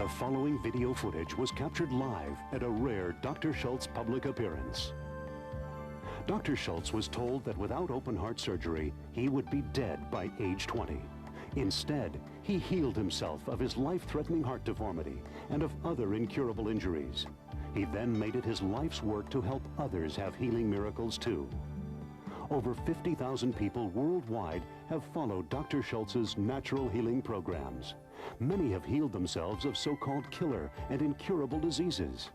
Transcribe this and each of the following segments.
The following video footage was captured live at a rare Dr. Schulze public appearance. Dr. Schulze was told that without open heart surgery, he would be dead by age 20. Instead, he healed himself of his life-threatening heart deformity and of other incurable injuries. He then made it his life's work to help others have healing miracles too. Over 50,000 people worldwide have followed Dr. Schulze's natural healing programs. Many have healed themselves of so-called killer and incurable diseases.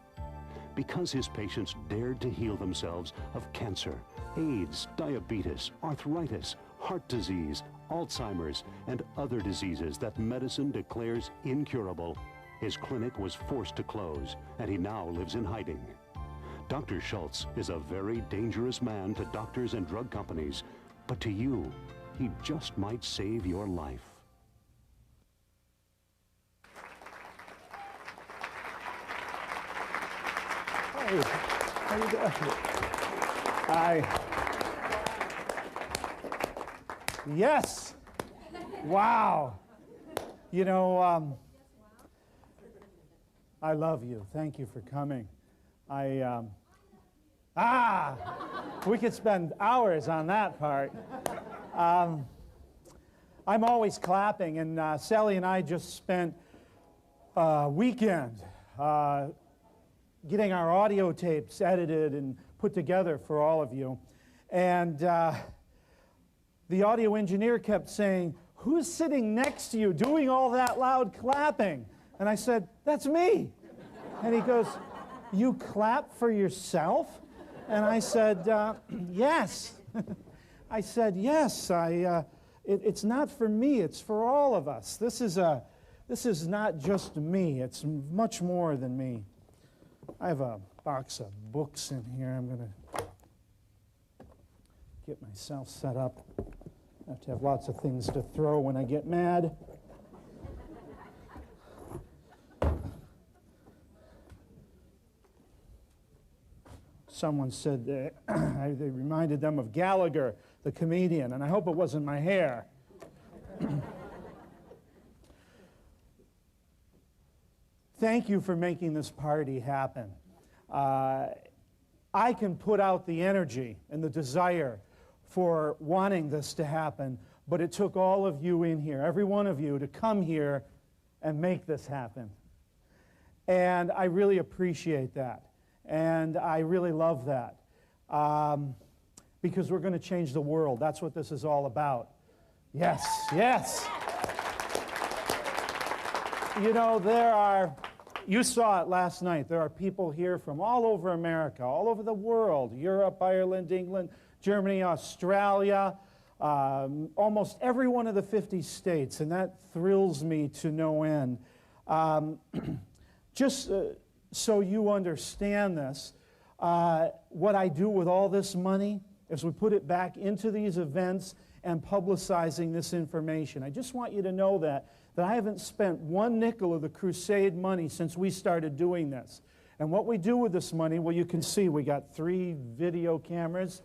Because his patients dared to heal themselves of cancer, AIDS, diabetes, arthritis, heart disease, Alzheimer's, and other diseases that medicine declares incurable, his clinic was forced to close, and he now lives in hiding. Dr. Schulze is a very dangerous man to doctors and drug companies, but to you, he just might save your life. Hey, how you doing? Hi. Yes. Wow. You know, I love you. Thank you for coming. We could spend hours on that part. I'm always clapping, and Sally and I just spent a weekend getting our audio tapes edited and put together for all of you. And the audio engineer kept saying, "Who's sitting next to you doing all that loud clapping?" And I said, "That's me." And he goes, "You clap for yourself?" And I said, "Yes." I said, "Yes, it's not for me, it's for all of us. This is not just me, it's much more than me." I have a box of books in here. I'm going to get myself set up. I have to have lots of things to throw when I get mad. Someone said they reminded them of Gallagher, the comedian, and I hope it wasn't my hair. Thank you for making this party happen. I can put out the energy and the desire for wanting this to happen, but it took all of you in here, every one of you, to come here and make this happen. And I really appreciate that. And I really love that. Because we're going to change the world. That's what this is all about. Yes, yes. You know, you saw it last night, there are people here from all over America, all over the world, Europe, Ireland, England, Germany, Australia, almost every one of the 50 states, and that thrills me to no end. So you understand this, what I do with all this money is we put it back into these events and publicizing this information. I just want you to know that I haven't spent one nickel of the Crusade money since we started doing this. And what we do with this money, well, you can see we got 3 video cameras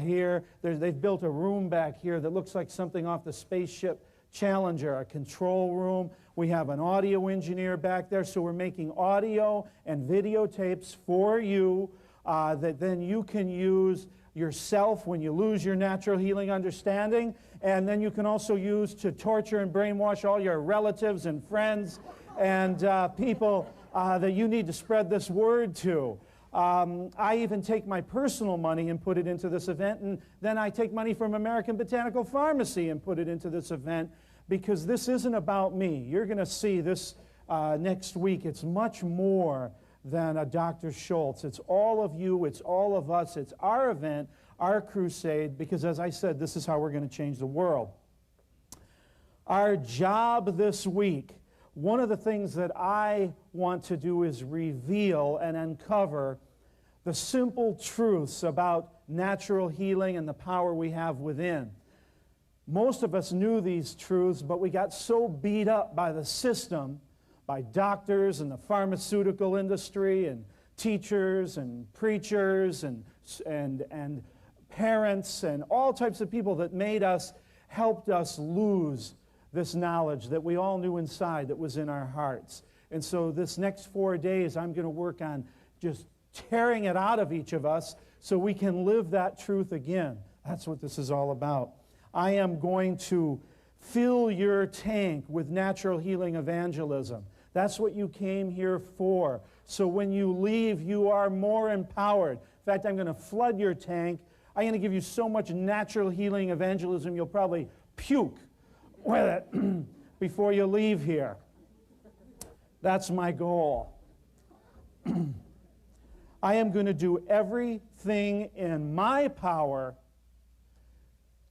here. They've built a room back here that looks like something off the spaceship Challenger, a control room. We have an audio engineer back there, so we're making audio and videotapes for you that then you can use yourself when you lose your natural healing understanding, and then you can also use to torture and brainwash all your relatives and friends and people that you need to spread this word to. I even take my personal money and put it into this event, and then I take money from American Botanical Pharmacy and put it into this event, because this isn't about me. You're going to see this next week. It's much more than a Dr. Schulze. It's all of you. It's all of us. It's our event, our crusade, because as I said, this is how we're going to change the world. Our job this week, one of the things that I want to do is reveal and uncover the simple truths about natural healing and the power we have within. Most of us knew these truths, but we got so beat up by the system, by doctors and the pharmaceutical industry and teachers and preachers and parents and all types of people that helped us lose this knowledge that we all knew inside that was in our hearts. And so this next 4 days, I'm going to work on just tearing it out of each of us so we can live that truth again. That's what this is all about. I am going to fill your tank with natural healing evangelism. That's what you came here for. So when you leave, you are more empowered. In fact, I'm going to flood your tank. I'm going to give you so much natural healing evangelism, you'll probably puke with it before you leave here. That's my goal. I am going to do everything in my power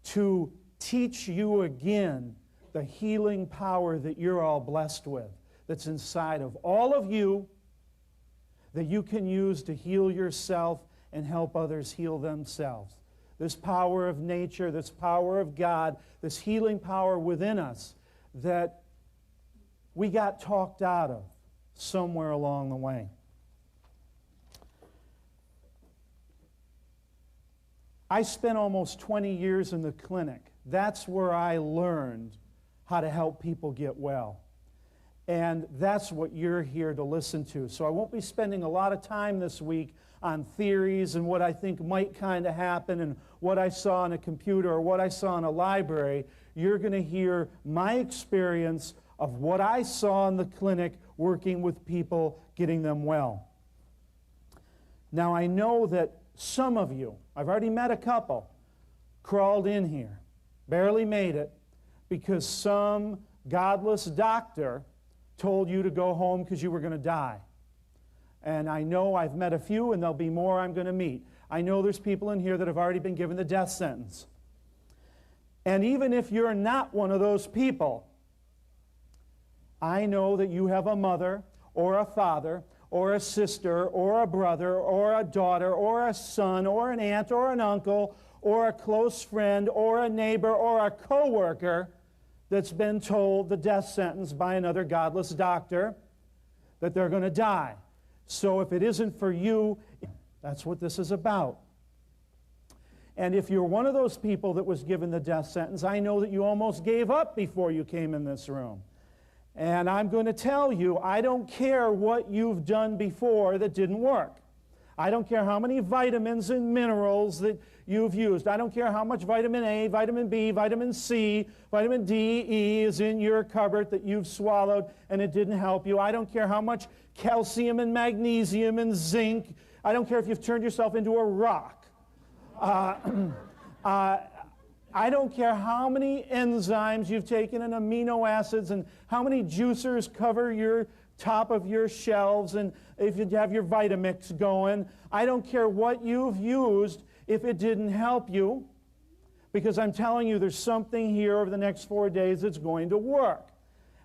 to teach you again the healing power that you're all blessed with, that's inside of all of you, that you can use to heal yourself and help others heal themselves. This power of nature, this power of God, this healing power within us that we got talked out of somewhere along the way. I spent almost 20 years in the clinic. That's where I learned how to help people get well. And that's what you're here to listen to. So I won't be spending a lot of time this week on theories and what I think might kind of happen and what I saw on a computer or what I saw in a library. You're going to hear my experience of what I saw in the clinic working with people, getting them well. Now I know that some of you, I've already met a couple, crawled in here, barely made it, because some godless doctor told you to go home because you were going to die. And I know I've met a few, and there'll be more I'm going to meet. I know there's people in here that have already been given the death sentence. And even if you're not one of those people, I know that you have a mother or a father or a sister or a brother or a daughter or a son or an aunt or an uncle or a close friend or a neighbor or a coworker that's been told the death sentence by another godless doctor that they're going to die. So if it isn't for you, that's what this is about. And if you're one of those people that was given the death sentence, I know that you almost gave up before you came in this room. And I'm going to tell you, I don't care what you've done before that didn't work. I don't care how many vitamins and minerals that you've used. I don't care how much vitamin A, vitamin B, vitamin C, vitamin D, E is in your cupboard that you've swallowed and it didn't help you. I don't care how much calcium and magnesium and zinc. I don't care if you've turned yourself into a rock. I don't care how many enzymes you've taken and amino acids and how many juicers cover your top of your shelves and if you have your Vitamix going. I don't care what you've used if it didn't help you, because I'm telling you there's something here over the next 4 days that's going to work.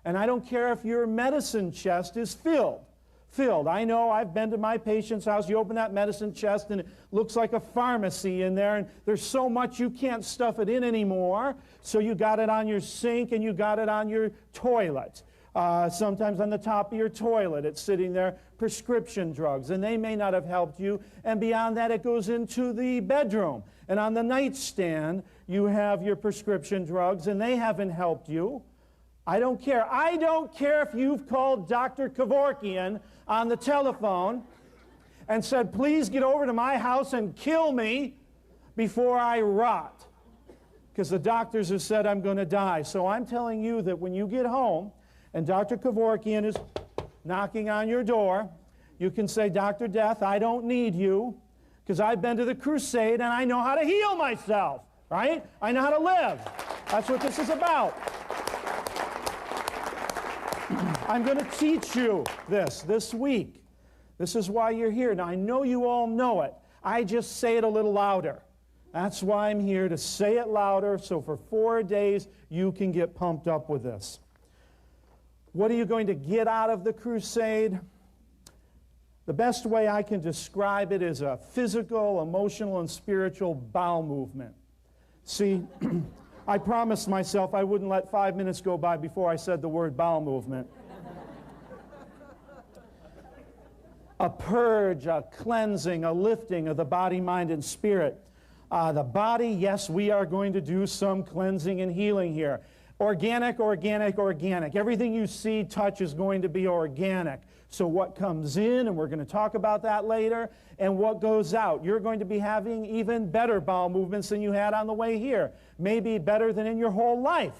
And I don't care if your medicine chest is filled. I know I've been to my patient's house. You open that medicine chest and it looks like a pharmacy in there, and there's so much you can't stuff it in anymore. So you got it on your sink and you got it on your toilet. Sometimes on the top of your toilet it's sitting there, prescription drugs, and they may not have helped you. And beyond that, it goes into the bedroom. And on the nightstand, you have your prescription drugs, and they haven't helped you. I don't care. I don't care if you've called Dr. Kevorkian on the telephone and said, please get over to my house and kill me before I rot, because the doctors have said I'm going to die. So I'm telling you that when you get home and Dr. Kevorkian is knocking on your door, you can say, Dr. Death, I don't need you, because I've been to the Crusade and I know how to heal myself, right? I know how to live. That's what this is about. I'm going to teach you this week. This is why you're here. Now, I know you all know it. I just say it a little louder. That's why I'm here, to say it louder, so for 4 days you can get pumped up with this. What are you going to get out of the crusade? The best way I can describe it is a physical, emotional, and spiritual bowel movement. See, I promised myself I wouldn't let 5 minutes go by before I said the word bowel movement. A purge, a cleansing, a lifting of the body, mind, and spirit. The body, yes, we are going to do some cleansing and healing here. Organic, organic, organic. Everything you see, touch is going to be organic. So what comes in, and we're going to talk about that later, and what goes out. You're going to be having even better bowel movements than you had on the way here. Maybe better than in your whole life.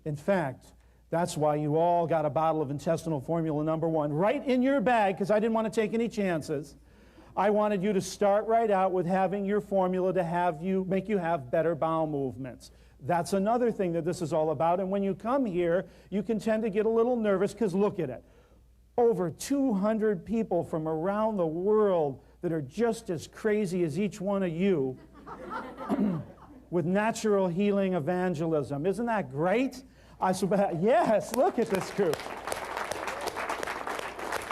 In fact, that's why you all got a bottle of intestinal formula #1 right in your bag, because I didn't want to take any chances. I wanted you to start right out with having your formula to make you have better bowel movements. That's another thing that this is all about. And when you come here, you can tend to get a little nervous because look at it. Over 200 people from around the world that are just as crazy as each one of you with natural healing evangelism. Isn't that great? Yes, look at this group.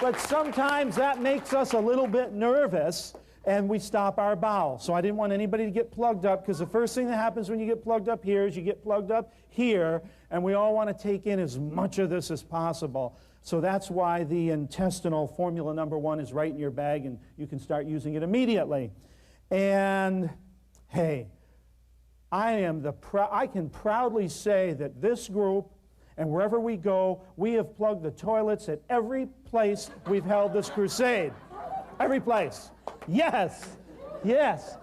But sometimes that makes us a little bit nervous and we stop our bowel. So I didn't want anybody to get plugged up, because the first thing that happens when you get plugged up here is you get plugged up here, and we all want to take in as much of this as possible. So that's why the intestinal formula #1 is right in your bag, and you can start using it immediately. And hey, I can proudly say that this group, and wherever we go, we have plugged the toilets at every place we've held this crusade. Every place. Yes, yes.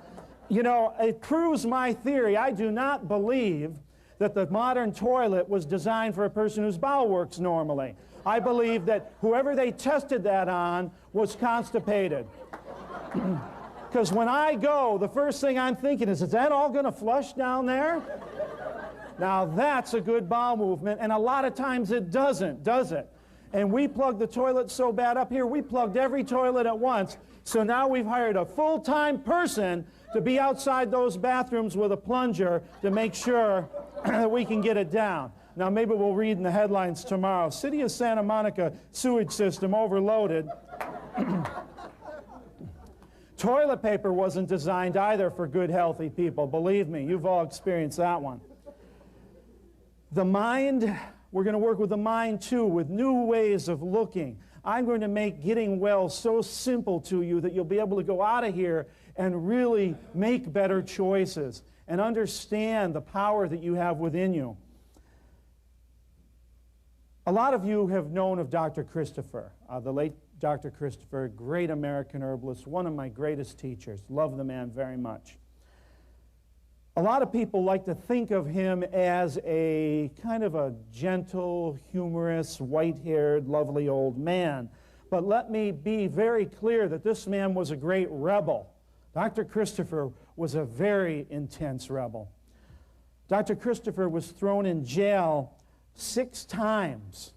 You know, it proves my theory. I do not believe that the modern toilet was designed for a person whose bowel works normally. I believe that whoever they tested that on was constipated. Because when I go, the first thing I'm thinking is that all going to flush down there? Now that's a good bowel movement, and a lot of times it doesn't, does it? And we plugged the toilet so bad up here, we plugged every toilet at once. So now we've hired a full-time person to be outside those bathrooms with a plunger to make sure that we can get it down. Now maybe we'll read in the headlines tomorrow, City of Santa Monica sewage system overloaded. Toilet paper wasn't designed either for good, healthy people. Believe me, you've all experienced that one. The mind, we're going to work with the mind too, with new ways of looking. I'm going to make getting well so simple to you that you'll be able to go out of here and really make better choices and understand the power that you have within you. A lot of you have known of Dr. Christopher, the late Dr. Christopher, great American herbalist, one of my greatest teachers. Love the man very much. A lot of people like to think of him as a kind of a gentle, humorous, white-haired, lovely old man. But let me be very clear that this man was a great rebel. Dr. Christopher was a very intense rebel. Dr. Christopher was thrown in jail 6 times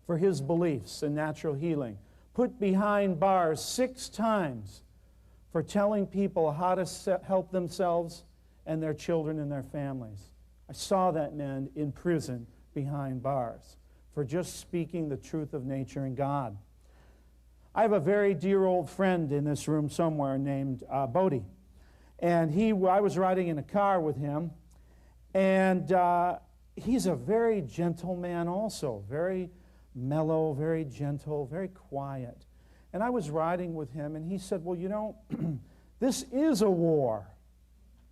for his beliefs in natural healing. Put behind bars 6 times for telling people how to help themselves and their children and their families. I saw that man in prison behind bars for just speaking the truth of nature and God. I have a very dear old friend in this room somewhere named Bodie. And I was riding in a car with him, and he's a very gentle man also, very mellow, very gentle, very quiet. And I was riding with him, and he said, well, you know, this is a war.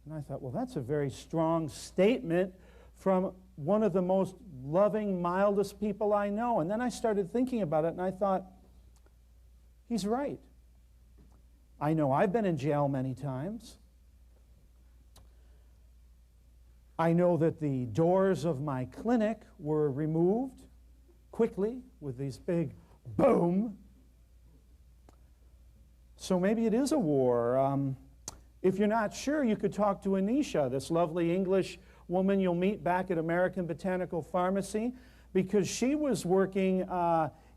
And I thought, well, that's a very strong statement from one of the most loving, mildest people I know. And then I started thinking about it, and I thought, he's right. I know I've been in jail many times. I know that the doors of my clinic were removed quickly with these big boom. So maybe it is a war. If you're not sure, you could talk to Anisha, this lovely English woman you'll meet back at American Botanical Pharmacy, because she was working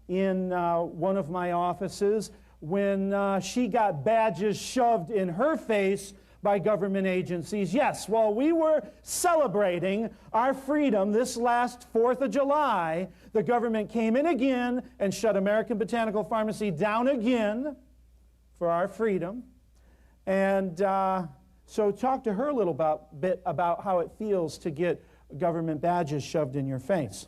in one of my offices when she got badges shoved in her face by government agencies. Yes, while we were celebrating our freedom this last 4th of July, the government came in again and shut American Botanical Pharmacy down again for our freedom. And so talk to her a little bit about how it feels to get government badges shoved in your face.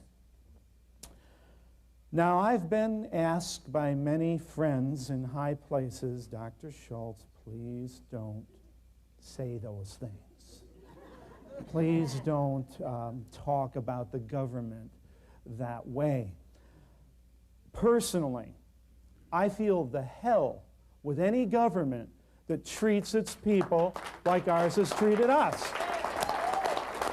Now, I've been asked by many friends in high places, Dr. Schulze, please don't say those things. Please don't talk about the government that way. Personally, I feel the hell with any government that treats its people like ours has treated us.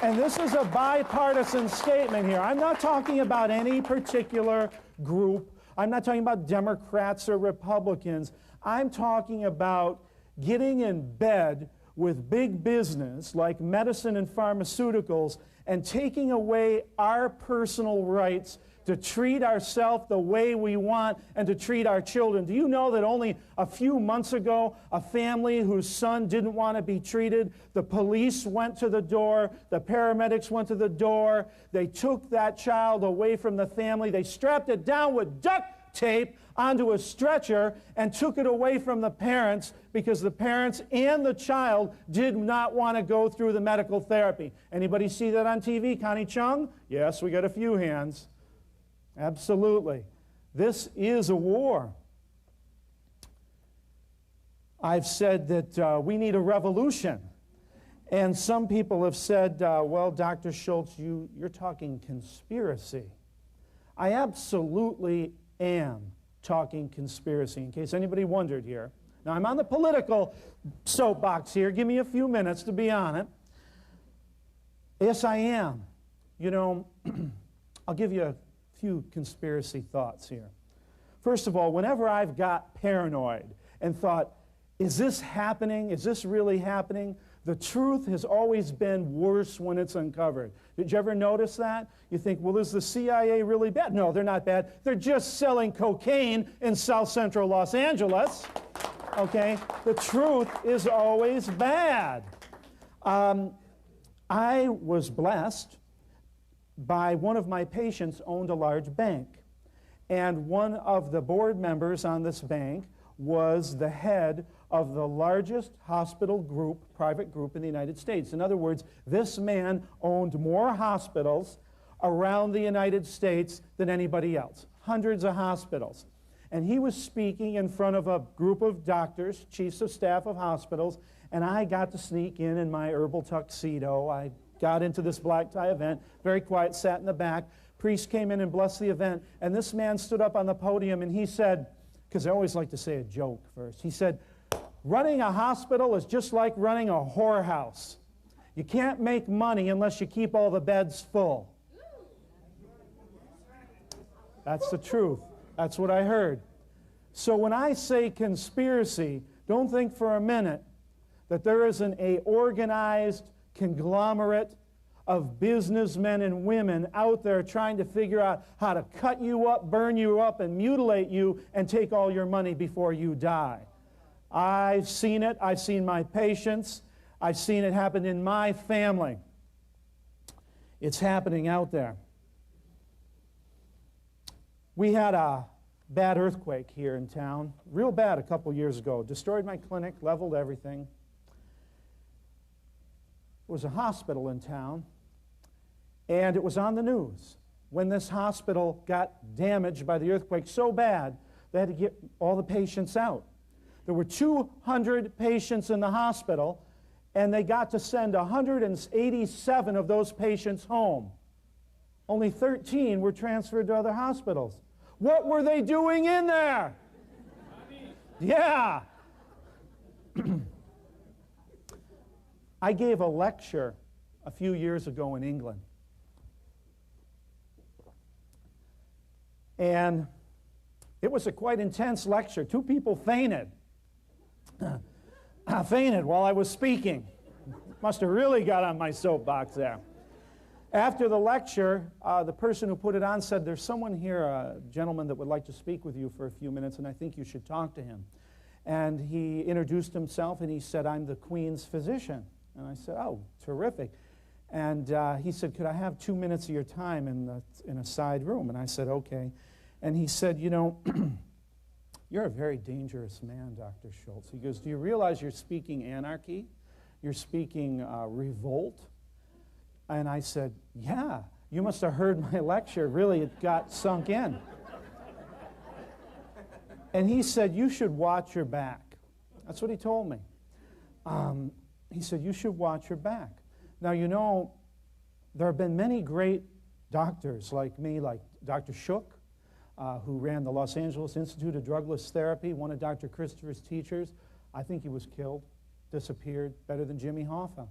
And this is a bipartisan statement here. I'm not talking about any particular group. I'm not talking about Democrats or Republicans. I'm talking about getting in bed with big business like medicine and pharmaceuticals and taking away our personal rights to treat ourselves the way we want and to treat our children. Do you know that only a few months ago, a family whose son didn't want to be treated, the police went to the door, the paramedics went to the door, they took that child away from the family, they strapped it down with duct tape onto a stretcher and took it away from the parents because the parents and the child did not want to go through the medical therapy. Anybody see that on TV, Connie Chung? Yes, we got a few hands. Absolutely. This is a war. I've said that we need a revolution. And some people have said, well, Dr. Schulze, you're talking conspiracy. I absolutely am talking conspiracy, in case anybody wondered here. Now, I'm on the political soapbox here. Give me a few minutes to be on it. Yes, I am. You know, I'll give you a few conspiracy thoughts here. First of all, whenever I've got paranoid and thought, is this happening? Is this really happening? The truth has always been worse when it's uncovered. Did you ever notice that? You think, well, is the CIA really bad? No, they're not bad. They're just selling cocaine in South Central Los Angeles. Okay? The truth is always bad. I was blessed by one of my patients owned a large bank. And one of the board members on this bank was the head of the largest hospital group, private group in the United States. In other words, this man owned more hospitals around the United States than anybody else. Hundreds of hospitals. And he was speaking in front of a group of doctors, chiefs of staff of hospitals, and I got to sneak in my herbal tuxedo. I got into this black tie event, very quiet, sat in the back. Priest came in and blessed the event, and this man stood up on the podium and he said, because I always like to say a joke first, he said, running a hospital is just like running a whorehouse. You can't make money unless you keep all the beds full. That's the truth. That's what I heard. So when I say conspiracy, don't think for a minute that there isn't an organized conglomerate of businessmen and women out there trying to figure out how to cut you up, burn you up, and mutilate you and take all your money before you die. I've seen it. I've seen my patients. I've seen it happen in my family. It's happening out there. We had a bad earthquake here in town, real bad a couple years ago. Destroyed my clinic, leveled everything. There was a hospital in town, and it was on the news when this hospital got damaged by the earthquake so bad they had to get all the patients out. There were 200 patients in the hospital, and they got to send 187 of those patients home. Only 13 were transferred to other hospitals. What were they doing in there? Yeah. I gave a lecture a few years ago in England. And it was a quite intense lecture. 2 people fainted. Fainted while I was speaking. Must have really got on my soapbox there. After the lecture, the person who put it on said, there's someone here, a gentleman that would like to speak with you for a few minutes, and I think you should talk to him. And he introduced himself, and he said, I'm the Queen's physician. And I said, oh, terrific. And he said, could I have 2 minutes of your time in a side room? And I said, okay. And he said, you know, you're a very dangerous man, Dr. Schulze. He goes, do you realize you're speaking anarchy? You're speaking revolt? And I said, yeah, you must have heard my lecture. Really, it got sunk in. And he said, you should watch your back. That's what he told me. He said, you should watch your back. Now, you know, there have been many great doctors like me, like Dr. Schulze, who ran the Los Angeles Institute of Drugless Therapy, one of Dr. Christopher's teachers. I think he was killed, disappeared, better than Jimmy Hoffa.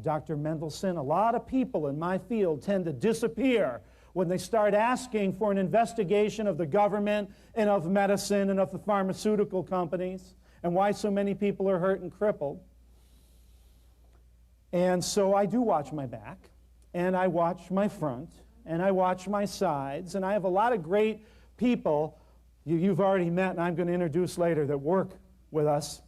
Dr. Mendelsohn, a lot of people in my field tend to disappear when they start asking for an investigation of the government and of medicine and of the pharmaceutical companies and why so many people are hurt and crippled. And so I do watch my back, and I watch my front, and I watch my sides, and I have a lot of great people you've already met and I'm going to introduce later that work with us.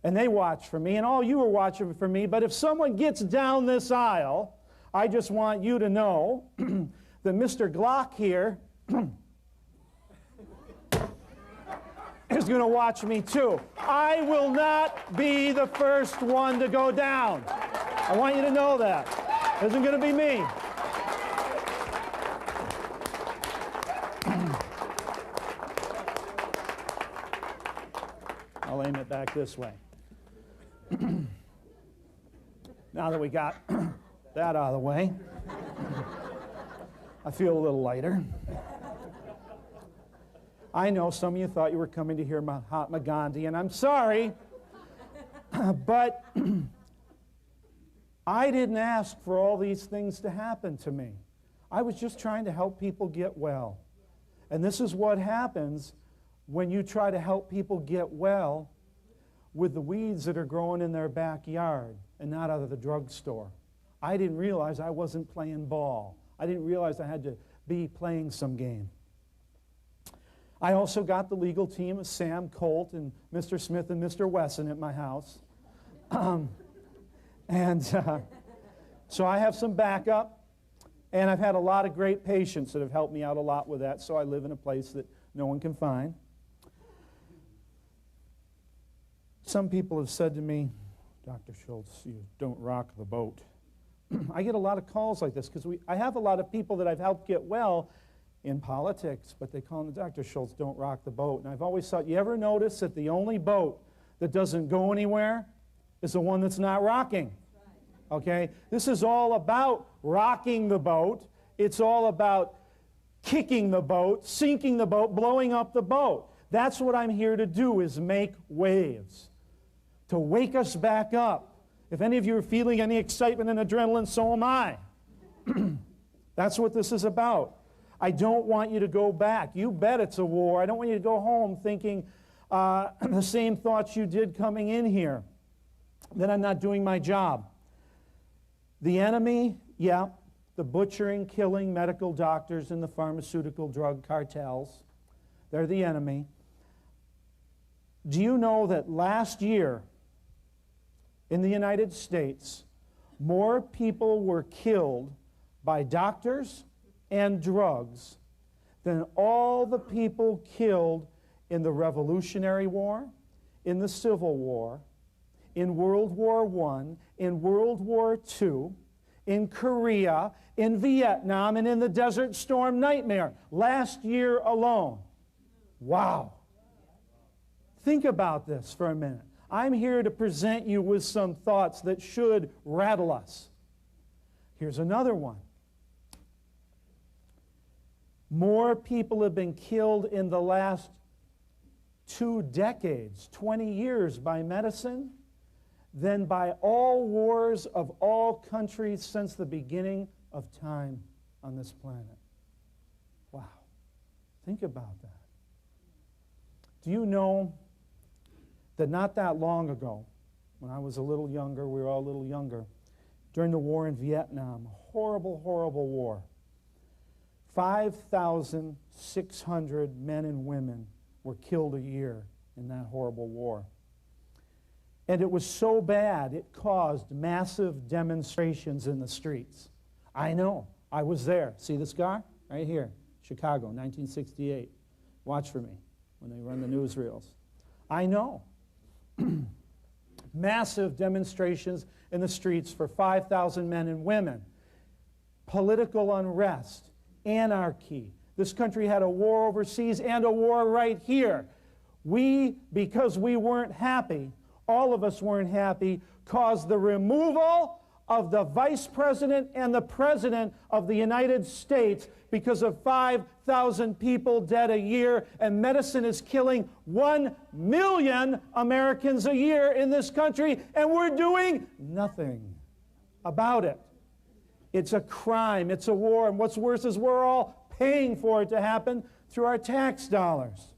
And they watch for me, and all you are watching for me. But if someone gets down this aisle, I just want you to know that Mr. Glock here is going to watch me too. I will not be the first one to go down. I want you to know that. It isn't going to be me. I'll aim it back this way. Now that we got that out of the way, I feel a little lighter. I know some of you thought you were coming to hear Mahatma Gandhi, and I'm sorry, but I didn't ask for all these things to happen to me. I was just trying to help people get well. And this is what happens when you try to help people get well with the weeds that are growing in their backyard and not out of the drugstore. I didn't realize I wasn't playing ball. I didn't realize I had to be playing some game. I also got the legal team of Sam Colt and Mr. Smith and Mr. Wesson at my house. So I have some backup, and I've had a lot of great patients that have helped me out a lot with that, so I live in a place that no one can find. Some people have said to me, Dr. Schulze, you don't rock the boat. I get a lot of calls like this because I have a lot of people that I've helped get well in politics, but they call me, Dr. Schulze, don't rock the boat. And I've always thought, you ever notice that the only boat that doesn't go anywhere is the one that's not rocking? Okay? This is all about rocking the boat. It's all about kicking the boat, sinking the boat, blowing up the boat. That's what I'm here to do, is make waves, to wake us back up. If any of you are feeling any excitement and adrenaline, so am I. That's what this is about. I don't want you to go back. You bet it's a war. I don't want you to go home thinking the same thoughts you did coming in here, that I'm not doing my job. The enemy, yeah, the butchering, killing medical doctors and the pharmaceutical drug cartels, they're the enemy. Do you know that last year in the United States, more people were killed by doctors and drugs than all the people killed in the Revolutionary War, in the Civil War, in World War I, in World War II, in Korea, in Vietnam, and in the Desert Storm nightmare last year alone? Wow. Think about this for a minute. I'm here to present you with some thoughts that should rattle us. Here's another one. More people have been killed in the last 2 decades, 20 years, by medicine than by all wars of all countries since the beginning of time on this planet. Wow. Think about that. Do you know that not that long ago, when I was a little younger, we were all a little younger, during the war in Vietnam, a horrible, horrible war, 5,600 men and women were killed a year in that horrible war. And it was so bad, it caused massive demonstrations in the streets. I know. I was there. See the scar? Right here. Chicago, 1968. Watch for me when they run the newsreels. I know. Massive demonstrations in the streets for 5,000 men and women. Political unrest. Anarchy. This country had a war overseas and a war right here. We, because we weren't happy, all of us weren't happy, caused the removal of the Vice President and the President of the United States because of 5,000 people dead a year, and medicine is killing 1 million Americans a year in this country, and we're doing nothing about it. It's a crime, it's a war, and what's worse is we're all paying for it to happen through our tax dollars.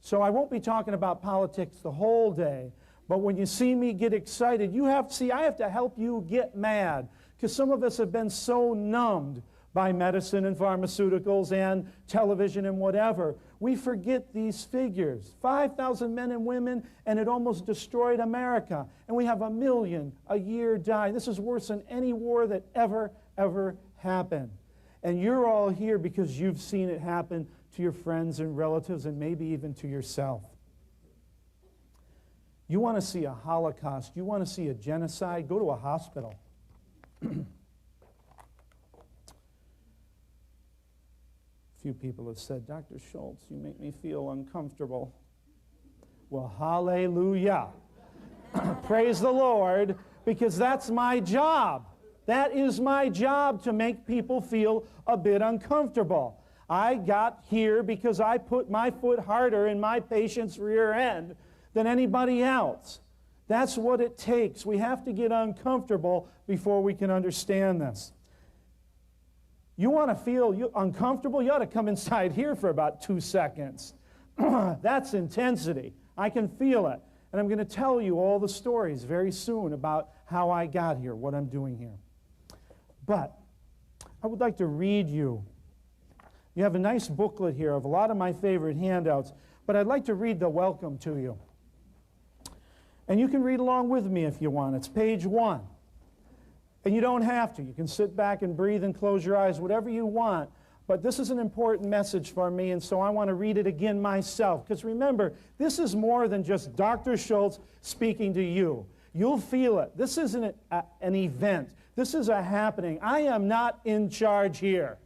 So I won't be talking about politics the whole day, but when you see me get excited, I have to help you get mad, because some of us have been so numbed by medicine and pharmaceuticals and television and whatever. We forget these figures. 5,000 men and women, and it almost destroyed America. And we have 1 million a year die. This is worse than any war that ever happened. And you're all here because you've seen it happen to your friends and relatives and maybe even to yourself. You want to see a Holocaust, you want to see a genocide, go to a hospital. Few people have said, Dr. Schulze, you make me feel uncomfortable. Well, hallelujah. Praise the Lord, because that's my job. That is my job, to make people feel a bit uncomfortable. I got here because I put my foot harder in my patient's rear end than anybody else. That's what it takes. We have to get uncomfortable before we can understand this. You want to feel uncomfortable? You ought to come inside here for about 2 seconds. That's intensity. I can feel it. And I'm going to tell you all the stories very soon about how I got here, what I'm doing here. But I would like to read you. You have a nice booklet here of a lot of my favorite handouts, but I'd like to read the welcome to you. And you can read along with me if you want. It's page 1. And you don't have to. You can sit back and breathe and close your eyes, whatever you want. But this is an important message for me, and so I want to read it again myself. Because remember, this is more than just Dr. Schulze speaking to you. You'll feel it. This isn't an event. This is a happening. I am not in charge here.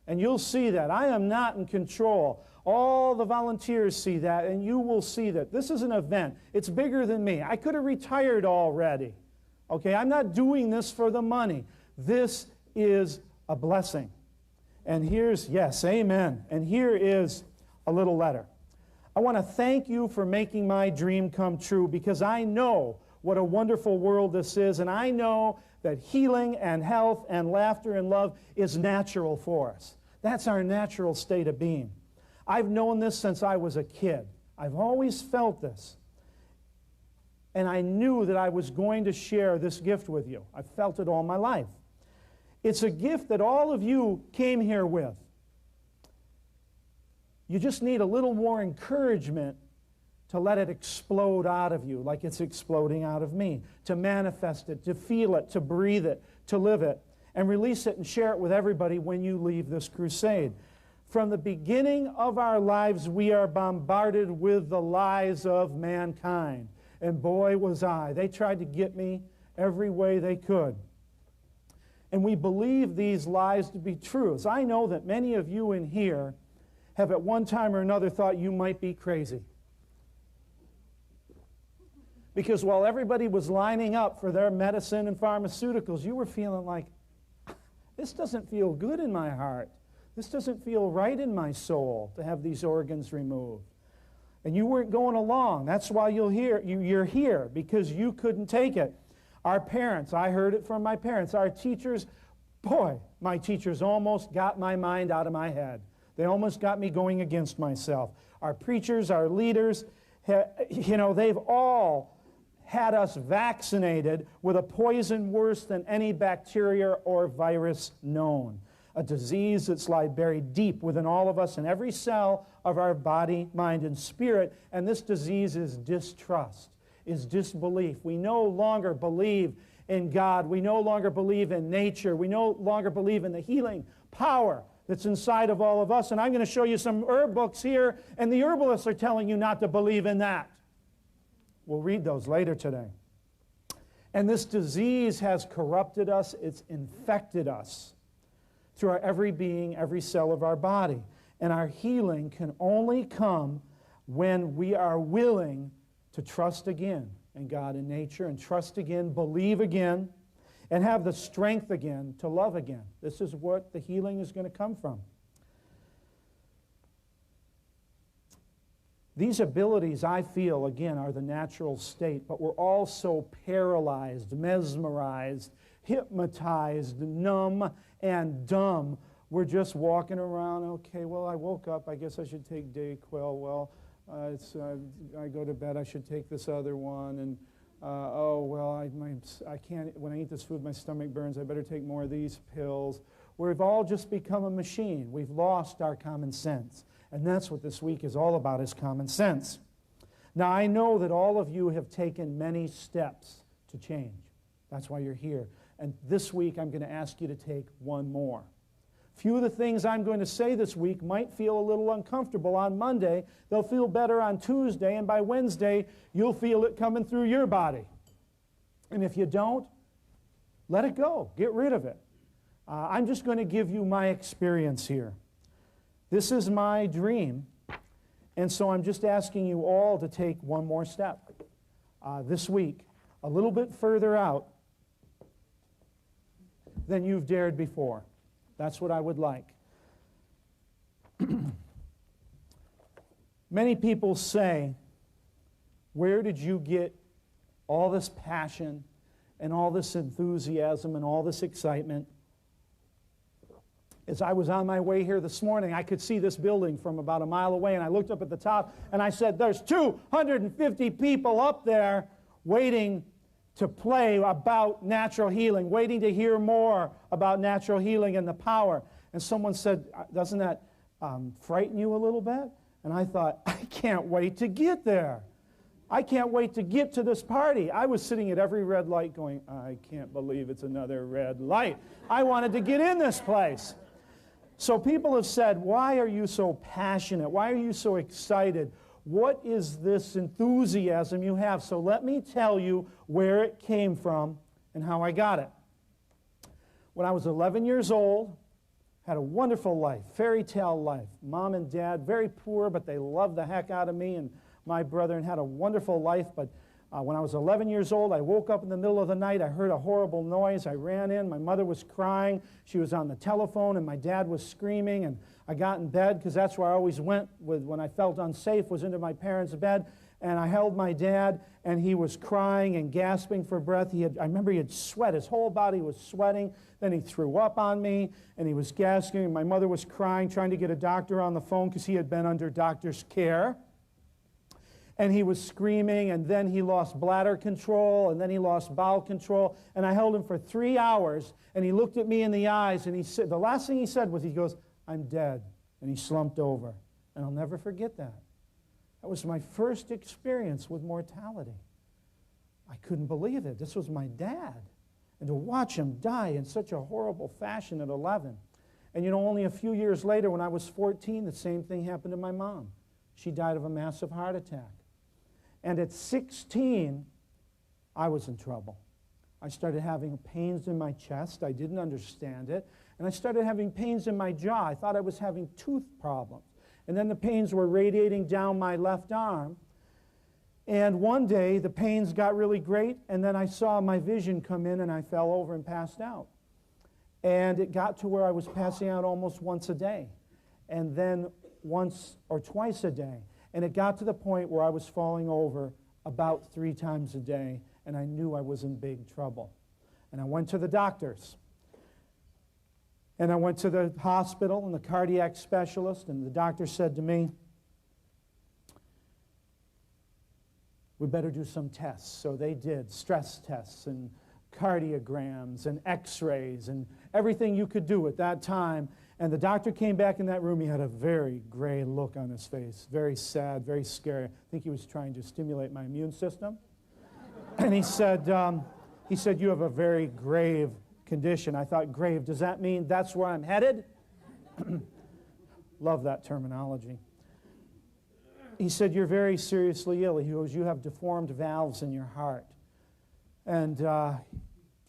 And you'll see that. I am not in control. All the volunteers see that, and you will see that. This is an event. It's bigger than me. I could have retired already. Okay, I'm not doing this for the money. This is a blessing. And here's, yes, amen. And here is a little letter. I want to thank you for making my dream come true, because I know what a wonderful world this is, and I know that healing and health and laughter and love is natural for us. That's our natural state of being. I've known this since I was a kid. I've always felt this. And I knew that I was going to share this gift with you. I've felt it all my life. It's a gift that all of you came here with. You just need a little more encouragement to let it explode out of you like it's exploding out of me, to manifest it, to feel it, to breathe it, to live it, and release it and share it with everybody when you leave this crusade. From the beginning of our lives, we are bombarded with the lies of mankind. And boy, was I. They tried to get me every way they could. And we believe these lies to be true. So I know that many of you in here have at one time or another thought you might be crazy. Because while everybody was lining up for their medicine and pharmaceuticals, you were feeling like, this doesn't feel good in my heart. This doesn't feel right in my soul to have these organs removed. And you weren't going along. That's why you're here, because you couldn't take it. Our parents, I heard it from my parents. Our teachers, boy, my teachers almost got my mind out of my head. They almost got me going against myself. Our preachers, our leaders, they've all had us vaccinated with a poison worse than any bacteria or virus known. A disease that's lies buried deep within all of us in every cell of our body, mind, and spirit. And this disease is distrust, is disbelief. We no longer believe in God. We no longer believe in nature. We no longer believe in the healing power that's inside of all of us. And I'm going to show you some herb books here, and the herbalists are telling you not to believe in that. We'll read those later today. And this disease has corrupted us. It's infected us through our every being, every cell of our body. And our healing can only come when we are willing to trust again in God and nature, and trust again, believe again, and have the strength again to love again. This is what the healing is going to come from. These abilities, I feel, again, are the natural state, but we're also paralyzed, mesmerized, hypnotized, numb, and dumb. We're just walking around, okay, well, I woke up, I guess I should take Dayquil. Well, I go to bed, I should take this other one. And, oh, well, I can't, when I eat this food, my stomach burns, I better take more of these pills. We've all just become a machine. We've lost our common sense. And that's what this week is all about, is common sense. Now, I know that all of you have taken many steps to change. That's why you're here. And this week, I'm going to ask you to take one more. Few of the things I'm going to say this week might feel a little uncomfortable on Monday. They'll feel better on Tuesday, and by Wednesday, you'll feel it coming through your body. And if you don't, let it go. Get rid of it. I'm just going to give you my experience here. This is my dream, and so I'm just asking you all to take one more step this week, a little bit further out than you've dared before. That's what I would like. Many people say, where did you get all this passion and all this enthusiasm and all this excitement? As I was on my way here this morning, I could see this building from about a mile away, and I looked up at the top, and I said, there's 250 people up there waiting to play about natural healing, waiting to hear more about natural healing and the power. And someone said, doesn't that frighten you a little bit? And I thought, I can't wait to get there. I can't wait to get to this party. I was sitting at every red light going, I can't believe it's another red light. I wanted to get in this place. So people have said, why are you so passionate? Why are you so excited? What is this enthusiasm you have? So let me tell you where it came from and how I got it. When I was 11 years old, had a wonderful life, fairy tale life. Mom and dad, very poor, but they loved the heck out of me and my brother and had a wonderful life. But when I was 11 years old, I woke up in the middle of the night. I heard a horrible noise. I ran in. My mother was crying. She was on the telephone, and my dad was screaming. And I got in bed, because that's where I always went when I felt unsafe, was into my parents' bed. And I held my dad, and he was crying and gasping for breath. I remember he had sweat. His whole body was sweating. Then he threw up on me, and he was gasping. And my mother was crying, trying to get a doctor on the phone, because he had been under doctor's care. And he was screaming, and then he lost bladder control, and then he lost bowel control. And I held him for 3 hours, and he looked at me in the eyes, and he said, the last thing he said was, he goes, I'm dead. And he slumped over. And I'll never forget that. That was my first experience with mortality. I couldn't believe it. This was my dad. And to watch him die in such a horrible fashion at 11. And you know, only a few years later, when I was 14, the same thing happened to my mom. She died of a massive heart attack. And at 16, I was in trouble. I started having pains in my chest. I didn't understand it. And I started having pains in my jaw. I thought I was having tooth problems. And then the pains were radiating down my left arm. And one day, the pains got really great, and then I saw my vision come in, and I fell over and passed out. And it got to where I was passing out almost once a day, and then once or twice a day. And it got to the point where I was falling over about 3 times a day, and I knew I was in big trouble. And I went to the doctors. And I went to the hospital and the cardiac specialist, and the doctor said to me, we better do some tests. So they did stress tests and cardiograms and x-rays and everything you could do at that time. And the doctor came back in that room. He had a very gray look on his face, very sad, very scary. I think he was trying to stimulate my immune system. And he said, you have a very grave condition. I thought, grave, does that mean that's where I'm headed? Love that terminology. He said, you're very seriously ill. He goes, you have deformed valves in your heart. And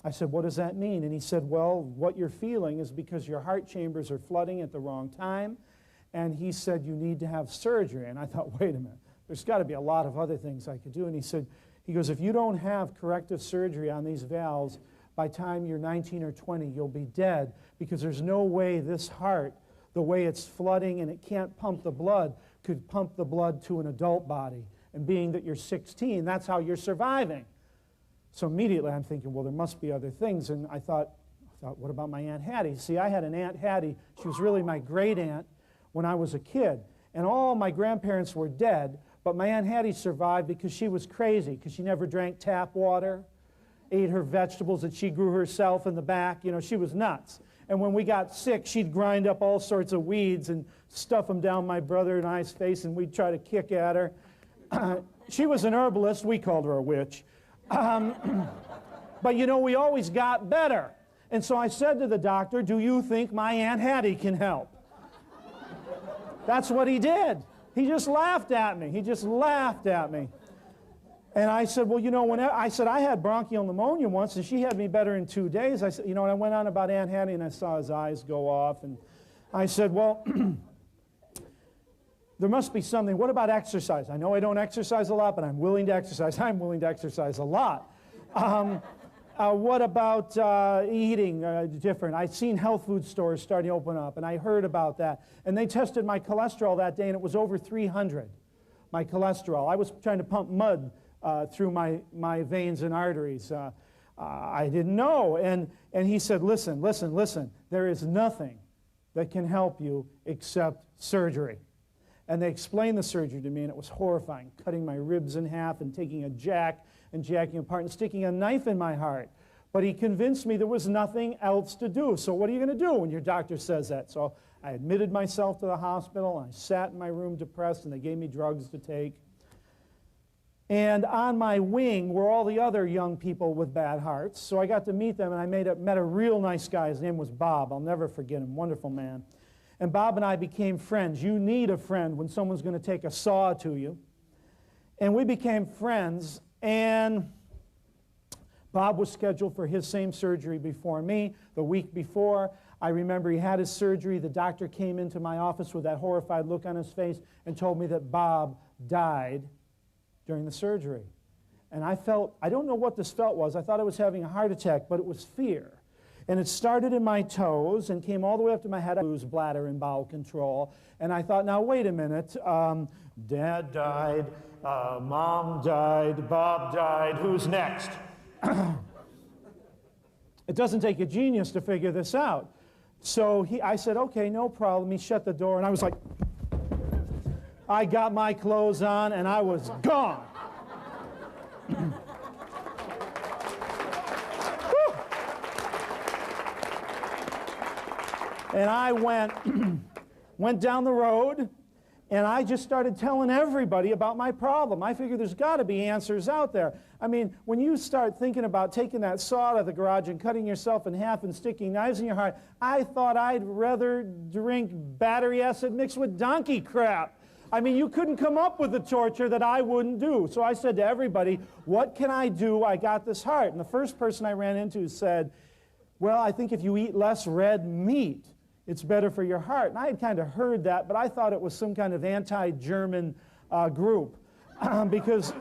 I said, what does that mean? And he said, well, what you're feeling is because your heart chambers are flooding at the wrong time. And he said, you need to have surgery. And I thought, wait a minute, there's got to be a lot of other things I could do. And he goes, if you don't have corrective surgery on these valves, by the time you're 19 or 20, you'll be dead, because there's no way this heart, the way it's flooding and it can't pump the blood, could pump the blood to an adult body. And being that you're 16, that's how you're surviving. So immediately I'm thinking, well, there must be other things. And I thought, what about my Aunt Hattie? See, I had an Aunt Hattie. She was really my great aunt when I was a kid. And all my grandparents were dead, but my Aunt Hattie survived because she was crazy, because she never drank tap water, ate her vegetables that she grew herself in the back. You know, she was nuts. And when we got sick, she'd grind up all sorts of weeds and stuff them down my brother and I's face, and we'd try to kick at her. She was an herbalist. We called her a witch. But, you know, we always got better. And so I said to the doctor, do you think my Aunt Hattie can help? That's what he did. He just laughed at me. He just laughed at me. And I said, well, you know, I had bronchial pneumonia once, and she had me better in 2 days. I said, you know, and I went on about Aunt Hattie, and I saw his eyes go off. And I said, well, there must be something. What about exercise? I know I don't exercise a lot, but I'm willing to exercise. I'm willing to exercise a lot. What about eating different? I'd seen health food stores starting to open up, and I heard about that. And they tested my cholesterol that day, and it was over 300, my cholesterol. I was trying to pump mud through my veins and arteries. I didn't know. And he said, listen, there is nothing that can help you except surgery. And they explained the surgery to me, and it was horrifying, cutting my ribs in half and taking a jack and jacking apart and sticking a knife in my heart. But he convinced me there was nothing else to do. So what are you going to do when your doctor says that? So I admitted myself to the hospital, and I sat in my room depressed, and they gave me drugs to take. And on my wing were all the other young people with bad hearts. So I got to meet them, and I met a real nice guy. His name was Bob. I'll never forget him. Wonderful man. And Bob and I became friends. You need a friend when someone's going to take a saw to you. And we became friends. And Bob was scheduled for his same surgery before me. The week before, I remember he had his surgery. The doctor came into my office with that horrified look on his face and told me that Bob died during the surgery. And I don't know what this felt was. I thought I was having a heart attack, but it was fear. And it started in my toes and came all the way up to my head. I lose bladder and bowel control. And I thought, now wait a minute. Dad died, Mom died, Bob died, who's next? It doesn't take a genius to figure this out. So I said, okay, no problem. He shut the door, and I was like, I got my clothes on, and I was gone. And I went down the road, and I just started telling everybody about my problem. I figured there's got to be answers out there. I mean, when you start thinking about taking that saw out of the garage and cutting yourself in half and sticking knives in your heart, I thought I'd rather drink battery acid mixed with donkey crap. I mean, you couldn't come up with the torture that I wouldn't do. So I said to everybody, what can I do? I got this heart. And the first person I ran into said, well, I think if you eat less red meat, it's better for your heart. And I had kind of heard that, but I thought it was some kind of anti-German group. Because,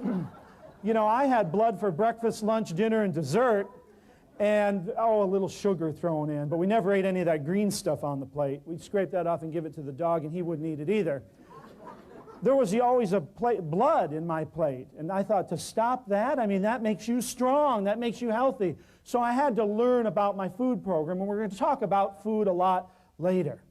you know, I had blood for breakfast, lunch, dinner, and dessert, and, a little sugar thrown in. But we never ate any of that green stuff on the plate. We'd scrape that off and give it to the dog, and he wouldn't eat it either. There was always blood in my plate. And I thought, to stop that, I mean, that makes you strong. That makes you healthy. So I had to learn about my food program, and we're going to talk about food a lot later.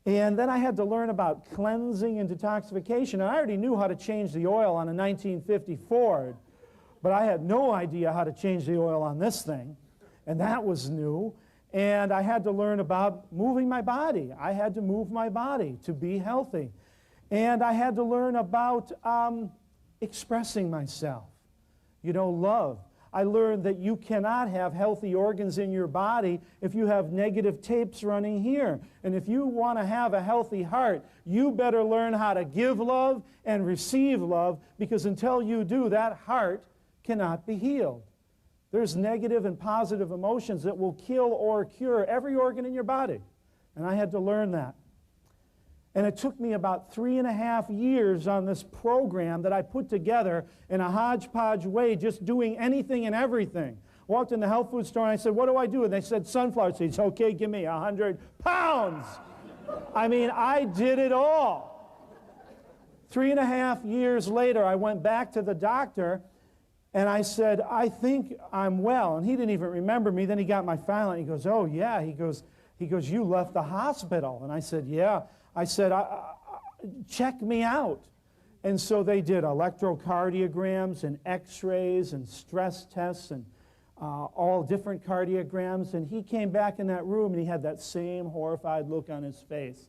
And then I had to learn about cleansing and detoxification. And I already knew how to change the oil on a 1950 Ford, but I had no idea how to change the oil on this thing. And that was new. And I had to learn about moving my body. I had to move my body to be healthy. And I had to learn about expressing myself. You know, love. I learned that you cannot have healthy organs in your body if you have negative tapes running here. And if you want to have a healthy heart, you better learn how to give love and receive love, because until you do, that heart cannot be healed. There's negative and positive emotions that will kill or cure every organ in your body. And I had to learn that. And it took me about 3.5 years on this program that I put together in a hodgepodge way, just doing anything and everything. Walked in the health food store and I said, what do I do? And they said, sunflower seeds. Okay, give me 100 pounds. I mean, I did it all. 3.5 years later, I went back to the doctor and I said, I think I'm well. And he didn't even remember me. Then he got my file and he goes, oh yeah. He goes, you left the hospital. And I said, yeah. I said, check me out. And so they did electrocardiograms and x-rays and stress tests and all different cardiograms. And he came back in that room and he had that same horrified look on his face.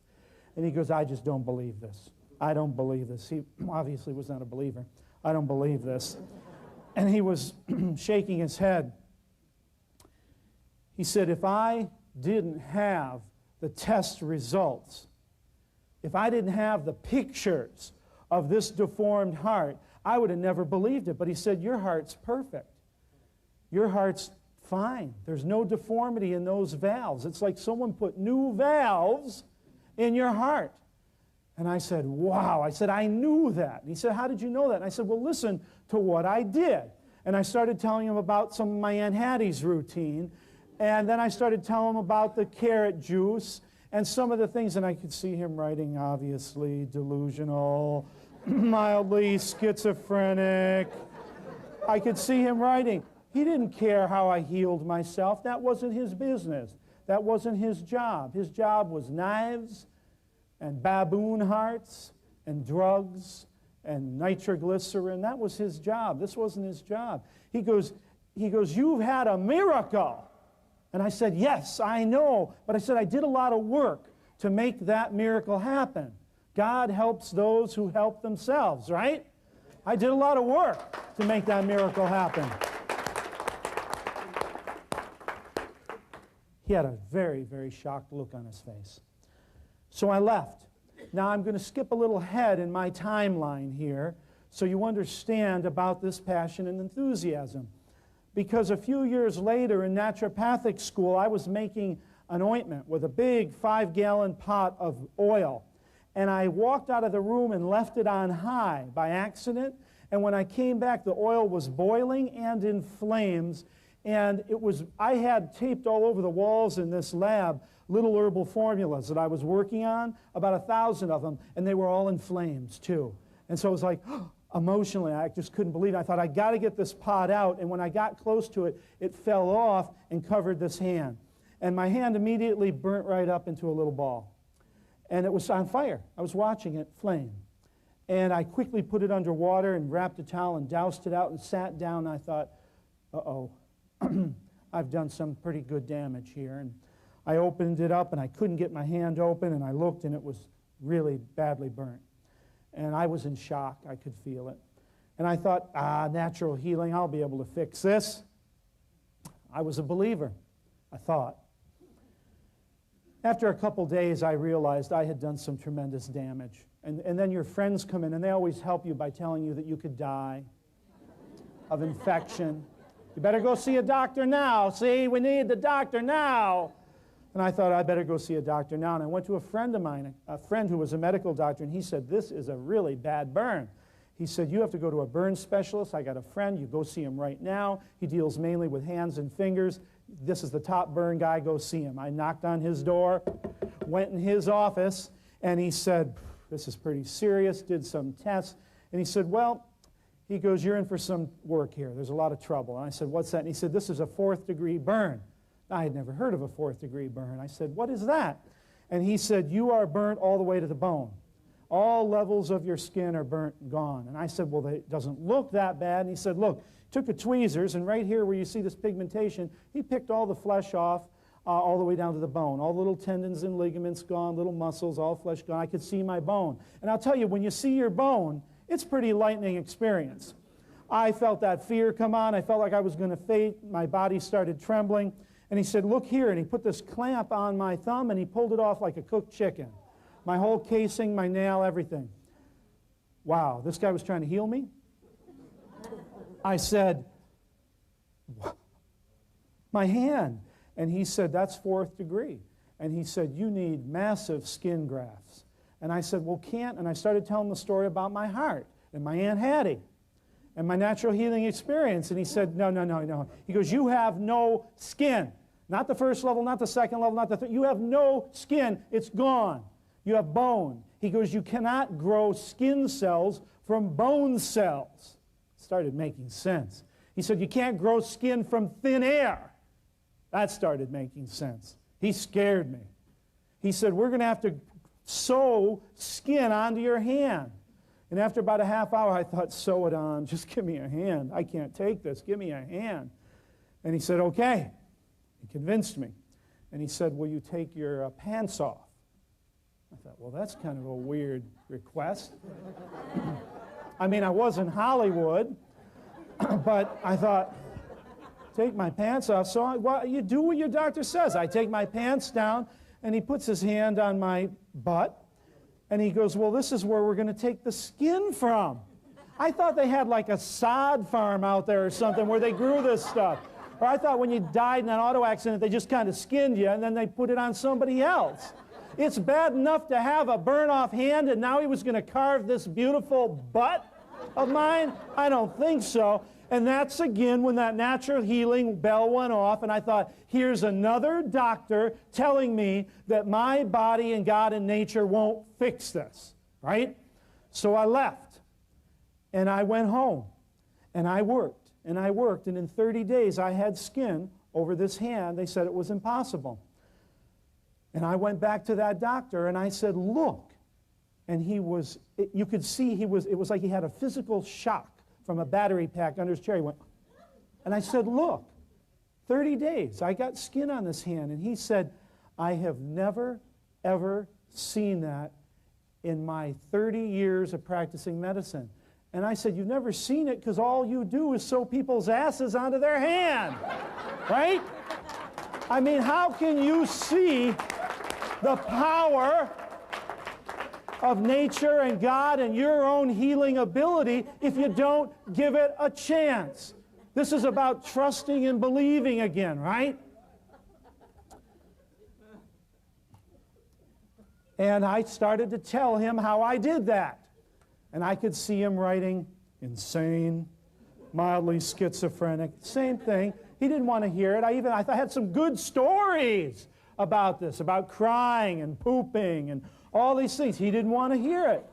And he goes, I just don't believe this. I don't believe this. He obviously was not a believer. I don't believe this. And he was shaking his head. He said, if I didn't have the test results, if I didn't have the pictures of this deformed heart, I would have never believed it. But he said, your heart's perfect. Your heart's fine. There's no deformity in those valves. It's like someone put new valves in your heart. And I said, wow. I said, I knew that. And he said, how did you know that? And I said, well, listen to what I did. And I started telling him about some of my Aunt Hattie's routine. And then I started telling him about the carrot juice and some of the things. And I could see him writing, obviously, delusional, mildly schizophrenic. I could see him writing. He didn't care how I healed myself. That wasn't his business. That wasn't his job. His job was knives and baboon hearts and drugs and nitroglycerin. That was his job. This wasn't his job. He goes, you've had a miracle. And I said, yes, I know. But I said, I did a lot of work to make that miracle happen. God helps those who help themselves, right? I did a lot of work to make that miracle happen. He had a very, very shocked look on his face. So I left. Now I'm going to skip a little ahead in my timeline here so you understand about this passion and enthusiasm. Because a few years later in naturopathic school, I was making an ointment with a big 5-gallon pot of oil. And I walked out of the room and left it on high by accident. And when I came back, the oil was boiling and in flames. And I had taped all over the walls in this lab little herbal formulas that I was working on, about 1,000 of them, and they were all in flames too. And so it was like, emotionally, I just couldn't believe it. I thought, I got to get this pot out. And when I got close to it, it fell off and covered this hand. And my hand immediately burnt right up into a little ball. And it was on fire. I was watching it flame. And I quickly put it under water and wrapped a towel and doused it out and sat down. And I thought, uh-oh. I've done some pretty good damage here. And I opened it up and I couldn't get my hand open, and I looked and it was really badly burnt. And I was in shock. I could feel it. And I thought, natural healing, I'll be able to fix this. I was a believer, I thought. After a couple days, I realized I had done some tremendous damage. And then your friends come in and they always help you by telling you that you could die of infection. You better go see a doctor now. See, we need the doctor now. And I thought, I better go see a doctor now. And I went to a friend of mine, a friend who was a medical doctor, and he said, this is a really bad burn. He said, you have to go to a burn specialist. I got a friend. You go see him right now. He deals mainly with hands and fingers. This is the top burn guy. Go see him. I knocked on his door, went in his office, and he said, this is pretty serious, did some tests. And he said, well, he goes, you're in for some work here. There's a lot of trouble. And I said, what's that? And he said, this is a 4th-degree burn. I had never heard of a 4th-degree burn. I said, what is that? And he said, you are burnt all the way to the bone. All levels of your skin are burnt and gone. And I said, well, it doesn't look that bad. And he said, look, took the tweezers, and right here where you see this pigmentation, he picked all the flesh off all the way down to the bone. All the little tendons and ligaments gone, little muscles, all flesh gone. I could see my bone. And I'll tell you, when you see your bone, it's a pretty lightning experience. I felt that fear come on. I felt like I was going to faint. My body started trembling. And he said, look here. And he put this clamp on my thumb, and he pulled it off like a cooked chicken. My whole casing, my nail, everything. Wow, this guy was trying to heal me? I said, my hand. And he said, that's 4th degree. And he said, you need massive skin grafts. And I said, well, can't. And I started telling the story about my heart and my Aunt Hattie. and my natural healing experience. And he said, no, no, no, no. He goes, you have no skin. Not the first level, not the second level, not the third. You have no skin. It's gone. You have bone. He goes, you cannot grow skin cells from bone cells. Started making sense. He said, you can't grow skin from thin air. That started making sense. He scared me. He said, we're going to have to sew skin onto your hand. And after about a half hour, I thought, sew it on. Just give me a hand. I can't take this. Give me a hand. And he said, okay. He convinced me. And he said, will you take your pants off? I thought, well, that's kind of a weird request. I mean, I was in Hollywood, but I thought, take my pants off. So well, you do what your doctor says. I take my pants down, and he puts his hand on my butt, and he goes, well, this is where we're going to take the skin from. I thought they had like a sod farm out there or something where they grew this stuff. Or I thought when you died in an auto accident, they just kind of skinned you, and then they put it on somebody else. It's bad enough to have a burn-off hand, and now he was going to carve this beautiful butt of mine? I don't think so. And that's, again, when that natural healing bell went off, and I thought, here's another doctor telling me that my body and God and nature won't fix this, right? So I left, and I went home, and I worked, and I worked, and in 30 days I had skin over this hand. They said it was impossible. And I went back to that doctor, and I said, look. And he was, you could see it was like he had a physical shock from a battery pack under his chair. He went, and I said, look, 30 days, I got skin on this hand. And he said, I have never, ever seen that in my 30 years of practicing medicine. And I said, you've never seen it because all you do is sew people's asses onto their hand, right? I mean, how can you see the power of nature and God and your own healing ability if you don't give it a chance? This is about trusting and believing again, right? And I started to tell him how I did that. And I could see him writing insane, mildly schizophrenic, same thing. He didn't want to hear it. I had some good stories about this, about crying and pooping and all these things. He didn't want to hear it.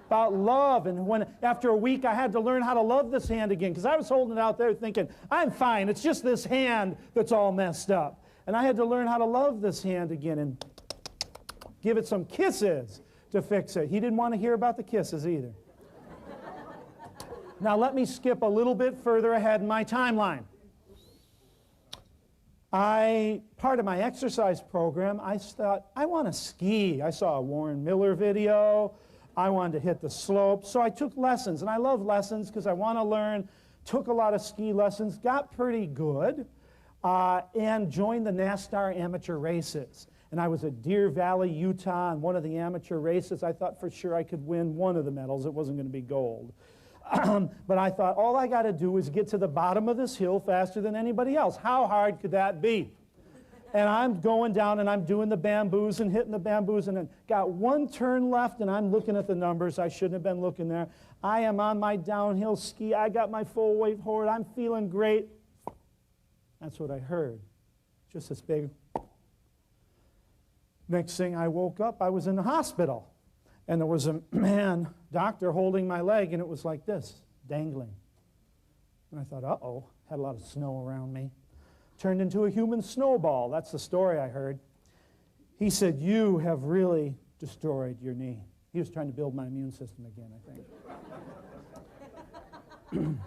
About love, and when after a week I had to learn how to love this hand again, because I was holding it out there thinking, I'm fine, it's just this hand that's all messed up. And I had to learn how to love this hand again and give it some kisses to fix it. He didn't want to hear about the kisses either. Now let me skip a little bit further ahead in my timeline. Part of my exercise program, I thought, I want to ski. I saw a Warren Miller video. I wanted to hit the slope. So I took lessons, and I love lessons because I want to learn. Took a lot of ski lessons, got pretty good, and joined the NASCAR amateur races. And I was at Deer Valley, Utah, in one of the amateur races. I thought for sure I could win one of the medals. It wasn't going to be gold. But I thought, all I got to do is get to the bottom of this hill faster than anybody else. How hard could that be? And I'm going down, and I'm doing the bamboos and hitting the bamboos, and then got one turn left, and I'm looking at the numbers. I shouldn't have been looking there. I am on my downhill ski. I got my full weight forward. I'm feeling great. That's what I heard. Just this big. Next thing I woke up, I was in the hospital. And there was a doctor holding my leg, and it was like this, dangling. And I thought, uh-oh, had a lot of snow around me. Turned into a human snowball. That's the story I heard. He said, you have really destroyed your knee. He was trying to build my immune system again, I think.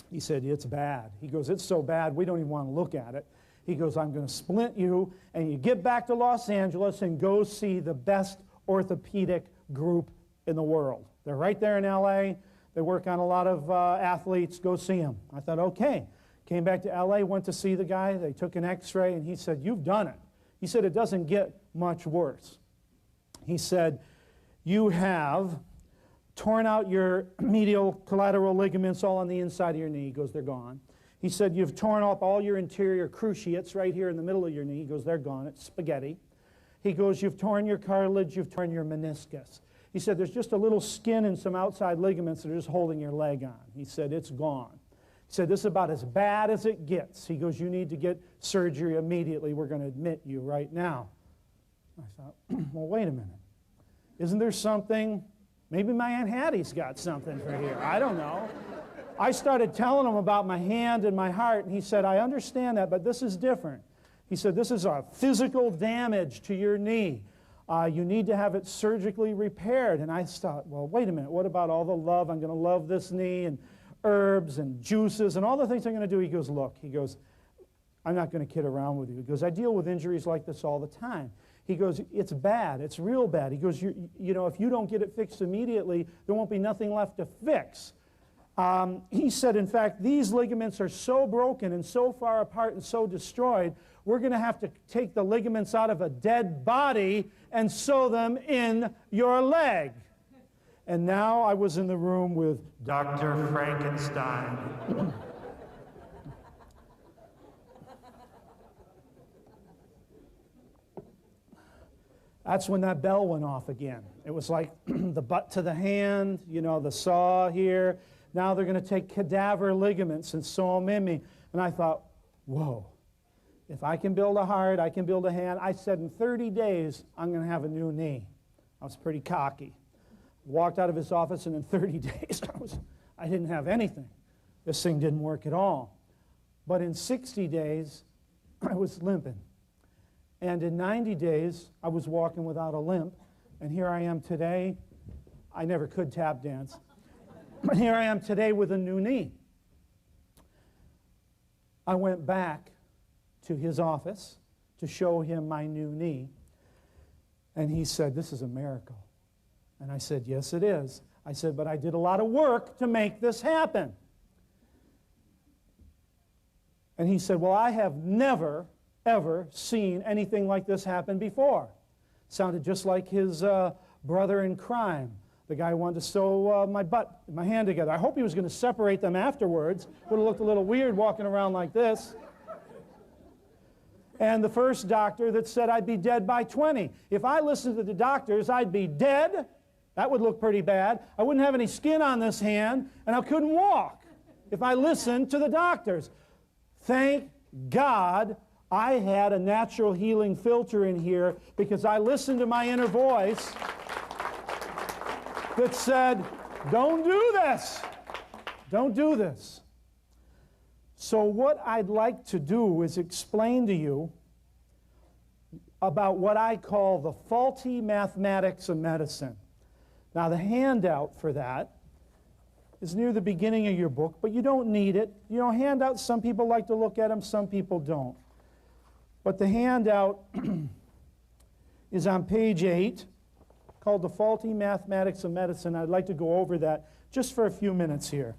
He said, it's bad. He goes, it's so bad, we don't even want to look at it. He goes, I'm going to splint you, and you get back to Los Angeles and go see the best orthopedic group in the world. They're right there in LA. They work on a lot of athletes. Go see them. I thought, okay. Came back to LA, went to see the guy. They took an x-ray, and he said, you've done it. He said, it doesn't get much worse. He said, you have torn out your medial collateral ligaments all on the inside of your knee. He goes, they're gone. He said, you've torn up all your interior cruciates right here in the middle of your knee. He goes, they're gone. It's spaghetti. He goes, you've torn your cartilage. You've torn your meniscus. He said, there's just a little skin and some outside ligaments that are just holding your leg on. He said, it's gone. He said, this is about as bad as it gets. He goes, you need to get surgery immediately. We're going to admit you right now. I thought, well, wait a minute. Isn't there something? Maybe my Aunt Hattie's got something for here. I don't know. I started telling him about my hand and my heart, and he said, I understand that, but this is different. He said, this is a physical damage to your knee. You need to have it surgically repaired. And I thought, well, wait a minute. What about all the love? I'm going to love this knee and herbs and juices and all the things I'm going to do. He goes, look, he goes, I'm not going to kid around with you. He goes, I deal with injuries like this all the time. He goes, it's bad. It's real bad. He goes, you know, if you don't get it fixed immediately, there won't be nothing left to fix. He said, in fact, these ligaments are so broken and so far apart and so destroyed, we're going to have to take the ligaments out of a dead body and sew them in your leg. And now I was in the room with Dr. Frankenstein. That's when that bell went off again. It was like the butt to the hand, you know, the saw here. Now they're going to take cadaver ligaments and sew them in me. And I thought, whoa, if I can build a heart, I can build a hand. I said in 30 days, I'm going to have a new knee. I was pretty cocky. Walked out of his office, and in 30 days, I didn't have anything. This thing didn't work at all. But in 60 days, I was limping. And in 90 days, I was walking without a limp. And here I am today. I never could tap dance. But here I am today with a new knee. I went back to his office to show him my new knee. And he said, this is a miracle. And I said, yes, it is. I said, but I did a lot of work to make this happen. And he said, well, I have never, ever seen anything like this happen before. Sounded just like his brother in crime. The guy who wanted to sew my hand together. I hope he was going to separate them afterwards. Would have looked a little weird walking around like this. And the first doctor that said I'd be dead by 20. If I listened to the doctors, I'd be dead. That would look pretty bad. I wouldn't have any skin on this hand, and I couldn't walk if I listened to the doctors. Thank God I had a natural healing filter in here, because I listened to my inner voice that said, don't do this. Don't do this. So what I'd like to do is explain to you about what I call the faulty mathematics of medicine. Now, the handout for that is near the beginning of your book, but you don't need it. You know, handouts, some people like to look at them, some people don't. But the handout is on page 8, called The Faulty Mathematics of Medicine. I'd like to go over that just for a few minutes here.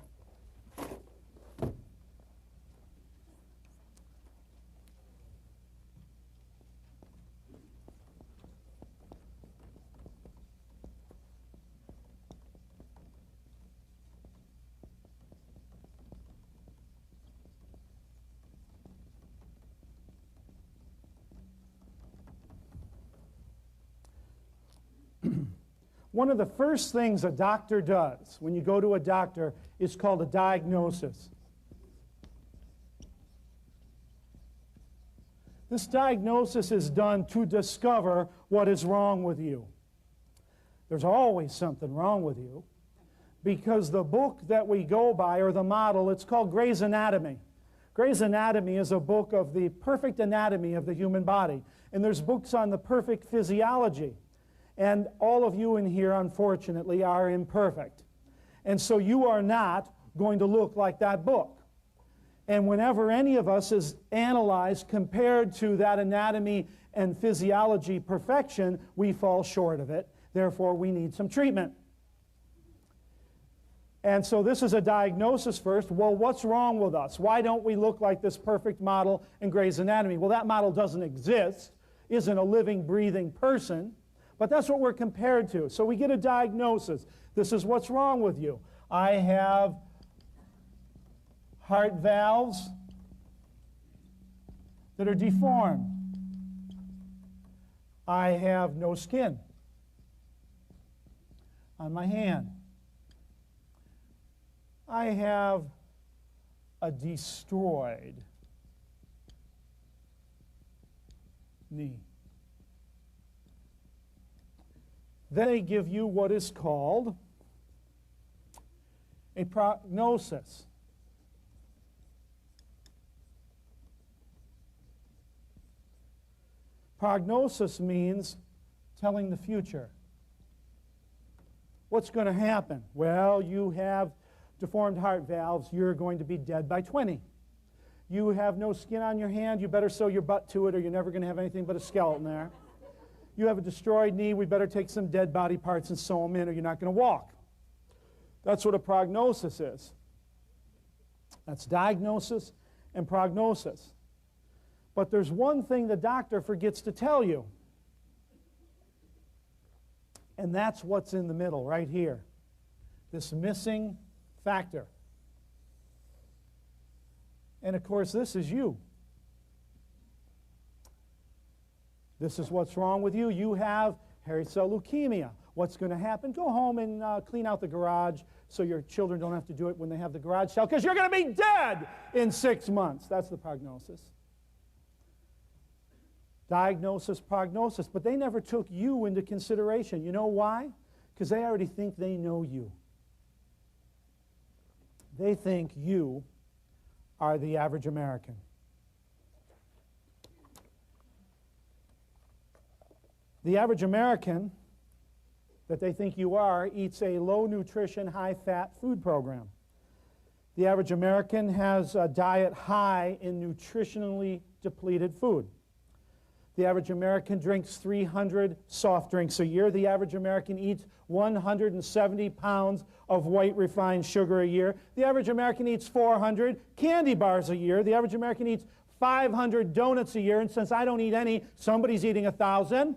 One of the first things a doctor does when you go to a doctor is called a diagnosis. This diagnosis is done to discover what is wrong with you. There's always something wrong with you, because the book that we go by, or the model, it's called Gray's Anatomy. Gray's Anatomy is a book of the perfect anatomy of the human body. And there's books on the perfect physiology. And all of you in here, unfortunately, are imperfect. And so you are not going to look like that book. And whenever any of us is analyzed compared to that anatomy and physiology perfection, we fall short of it. Therefore, we need some treatment. And so this is a diagnosis first. Well, what's wrong with us? Why don't we look like this perfect model in Gray's Anatomy? Well, that model doesn't exist, isn't a living, breathing person. But that's what we're compared to. So we get a diagnosis. This is what's wrong with you. I have heart valves that are deformed. I have no skin. on my hand. I have a destroyed knee. Then they give you what is called a prognosis. Prognosis means telling the future. What's going to happen? Well, you have deformed heart valves, you're going to be dead by 20. You have no skin on your hand, you better sew your butt to it or you're never going to have anything but a skeleton there. You have a destroyed knee, we better take some dead body parts and sew them in or you're not going to walk. That's what a prognosis is. That's diagnosis and prognosis. But there's one thing the doctor forgets to tell you. And that's what's in the middle, right here. This missing factor. And of course, this is you. This is what's wrong with you. You have hairy cell leukemia. What's going to happen? Go home and clean out the garage so your children don't have to do it when they have the garage sale, because you're going to be dead in 6 months. That's the prognosis. Diagnosis, prognosis. But they never took you into consideration. You know why? Because they already think they know you. They think you are the average American. The average American that they think you are eats a low-nutrition, high-fat food program. The average American has a diet high in nutritionally depleted food. The average American drinks 300 soft drinks a year. The average American eats 170 pounds of white refined sugar a year. The average American eats 400 candy bars a year. The average American eats 500 donuts a year. And since I don't eat any, somebody's eating 1,000.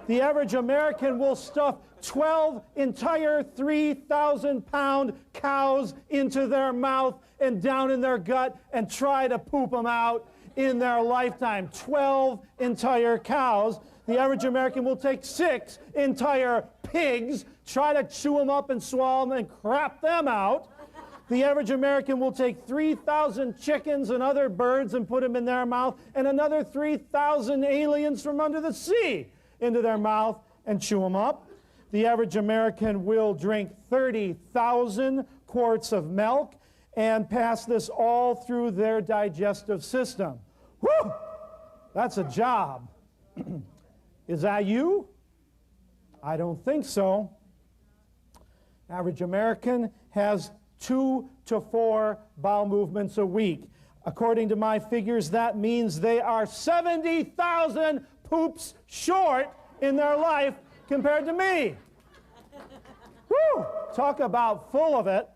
The average American will stuff 12 entire 3,000-pound cows into their mouth and down in their gut and try to poop them out in their lifetime. 12 entire cows. The average American will take 6 entire pigs, try to chew them up and swallow them and crap them out. The average American will take 3,000 chickens and other birds and put them in their mouth, and another 3,000 aliens from under the sea into their mouth and chew them up. The average American will drink 30,000 quarts of milk and pass this all through their digestive system. Whew! That's a job. Is that you? I don't think so. Average American has 2 to 4 bowel movements a week. According to my figures, that means they are 70,000 poops short in their life compared to me. Whew! Talk about full of it.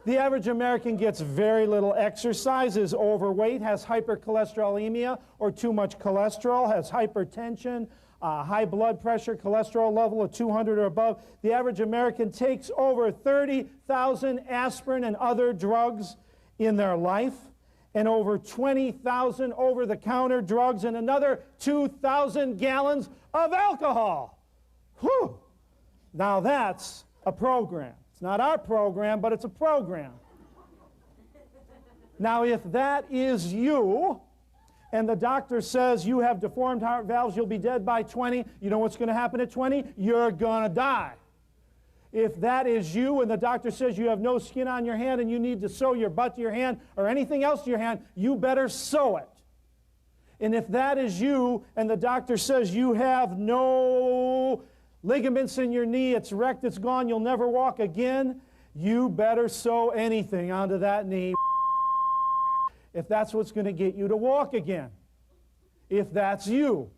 The average American gets very little exercise, is overweight, has hypercholesterolemia or too much cholesterol, has hypertension, high blood pressure, cholesterol level of 200 or above. The average American takes over 30,000 aspirin and other drugs in their life, and over 20,000 over-the-counter drugs, and another 2,000 gallons of alcohol. Whew! Now that's a program. It's not our program, but it's a program. Now, if that is you, and the doctor says you have deformed heart valves, you'll be dead by 20, you know what's going to happen at 20? You're going to die. If that is you and the doctor says you have no skin on your hand and you need to sew your butt to your hand or anything else to your hand, you better sew it. And if that is you and the doctor says you have no ligaments in your knee, it's wrecked, it's gone, you'll never walk again, you better sew anything onto that knee if that's what's going to get you to walk again. If that's you.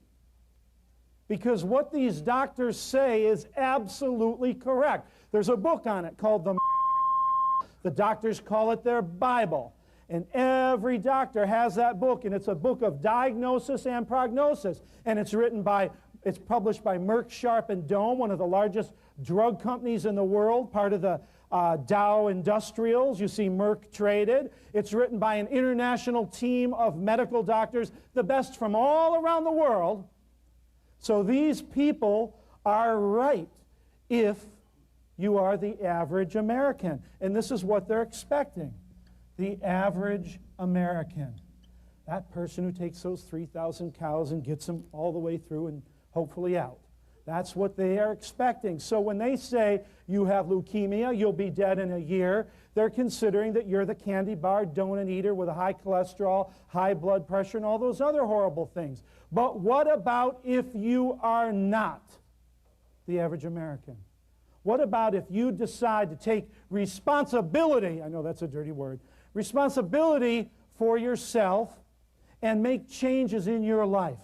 Because what these doctors say is absolutely correct. There's a book on it called The doctors call it their Bible. And every doctor has that book, and it's a book of diagnosis and prognosis. And it's published by Merck, Sharp, and Dohme, one of the largest drug companies in the world, part of the Dow Industrials. You see Merck traded. It's written by an international team of medical doctors, the best from all around the world. So these people are right if you are the average American. And this is what they're expecting. The average American. That person who takes those 3,000 cows and gets them all the way through and hopefully out. That's what they are expecting. So when they say you have leukemia, you'll be dead in a year, they're considering that you're the candy bar donut eater with a high cholesterol, high blood pressure, and all those other horrible things. But what about if you are not the average American? What about if you decide to take responsibility, I know that's a dirty word, responsibility for yourself and make changes in your life,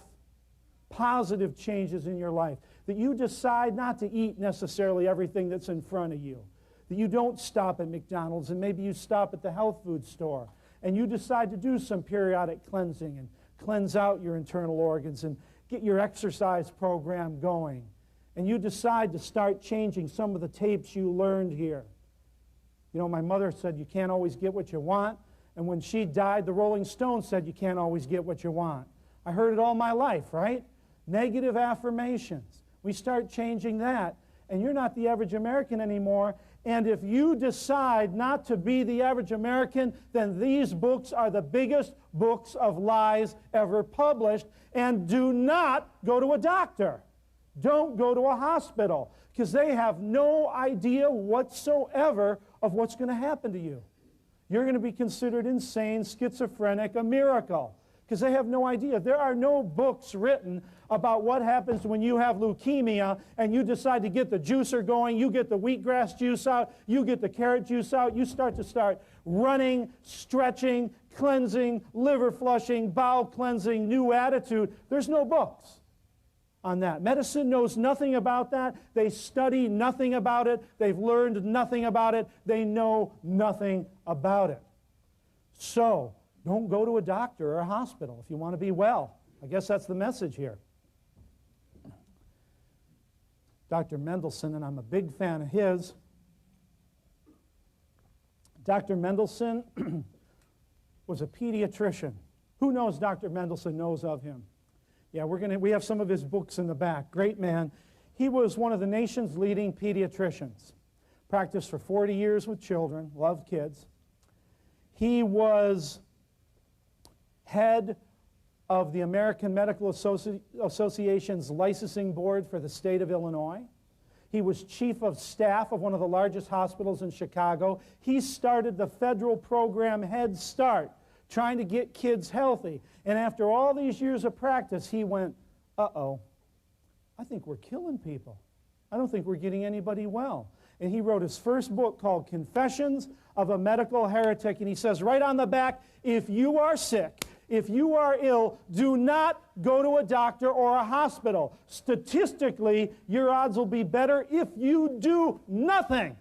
positive changes in your life, that you decide not to eat necessarily everything that's in front of you, that you don't stop at McDonald's and maybe you stop at the health food store, and you decide to do some periodic cleansing and cleanse out your internal organs and get your exercise program going, and you decide to start changing some of the tapes you learned here. You know, my mother said you can't always get what you want, and when she died, the Rolling Stones said you can't always get what you want. I heard it all my life, right? Negative affirmations. We start changing that, and you're not the average American anymore. And if you decide not to be the average American, then these books are the biggest books of lies ever published. And do not go to a doctor. Don't go to a hospital, because they have no idea whatsoever of what's going to happen to you. You're going to be considered insane, schizophrenic, a miracle, because they have no idea. There are no books written about what happens when you have leukemia and you decide to get the juicer going, you get the wheatgrass juice out, you get the carrot juice out, you start running, stretching, cleansing, liver flushing, bowel cleansing, new attitude. There's no books on that. Medicine knows nothing about that. They study nothing about it. They've learned nothing about it. They know nothing about it. So, don't go to a doctor or a hospital if you want to be well. I guess that's the message here. Dr. Mendelsohn, and I'm a big fan of his. Dr. Mendelsohn was a pediatrician. Who knows Dr. Mendelsohn knows of him? Yeah, we have some of his books in the back. Great man. He was one of the nation's leading pediatricians. Practiced for 40 years with children, loved kids. He was head of the American Medical Association's licensing board for the state of Illinois. He was chief of staff of one of the largest hospitals in Chicago. He started the federal program Head Start, trying to get kids healthy. And after all these years of practice, he went, uh-oh, I think we're killing people. I don't think we're getting anybody well. And he wrote his first book called Confessions of a Medical Heretic. And he says right on the back, if you are sick, if you are ill, do not go to a doctor or a hospital. Statistically, your odds will be better if you do nothing.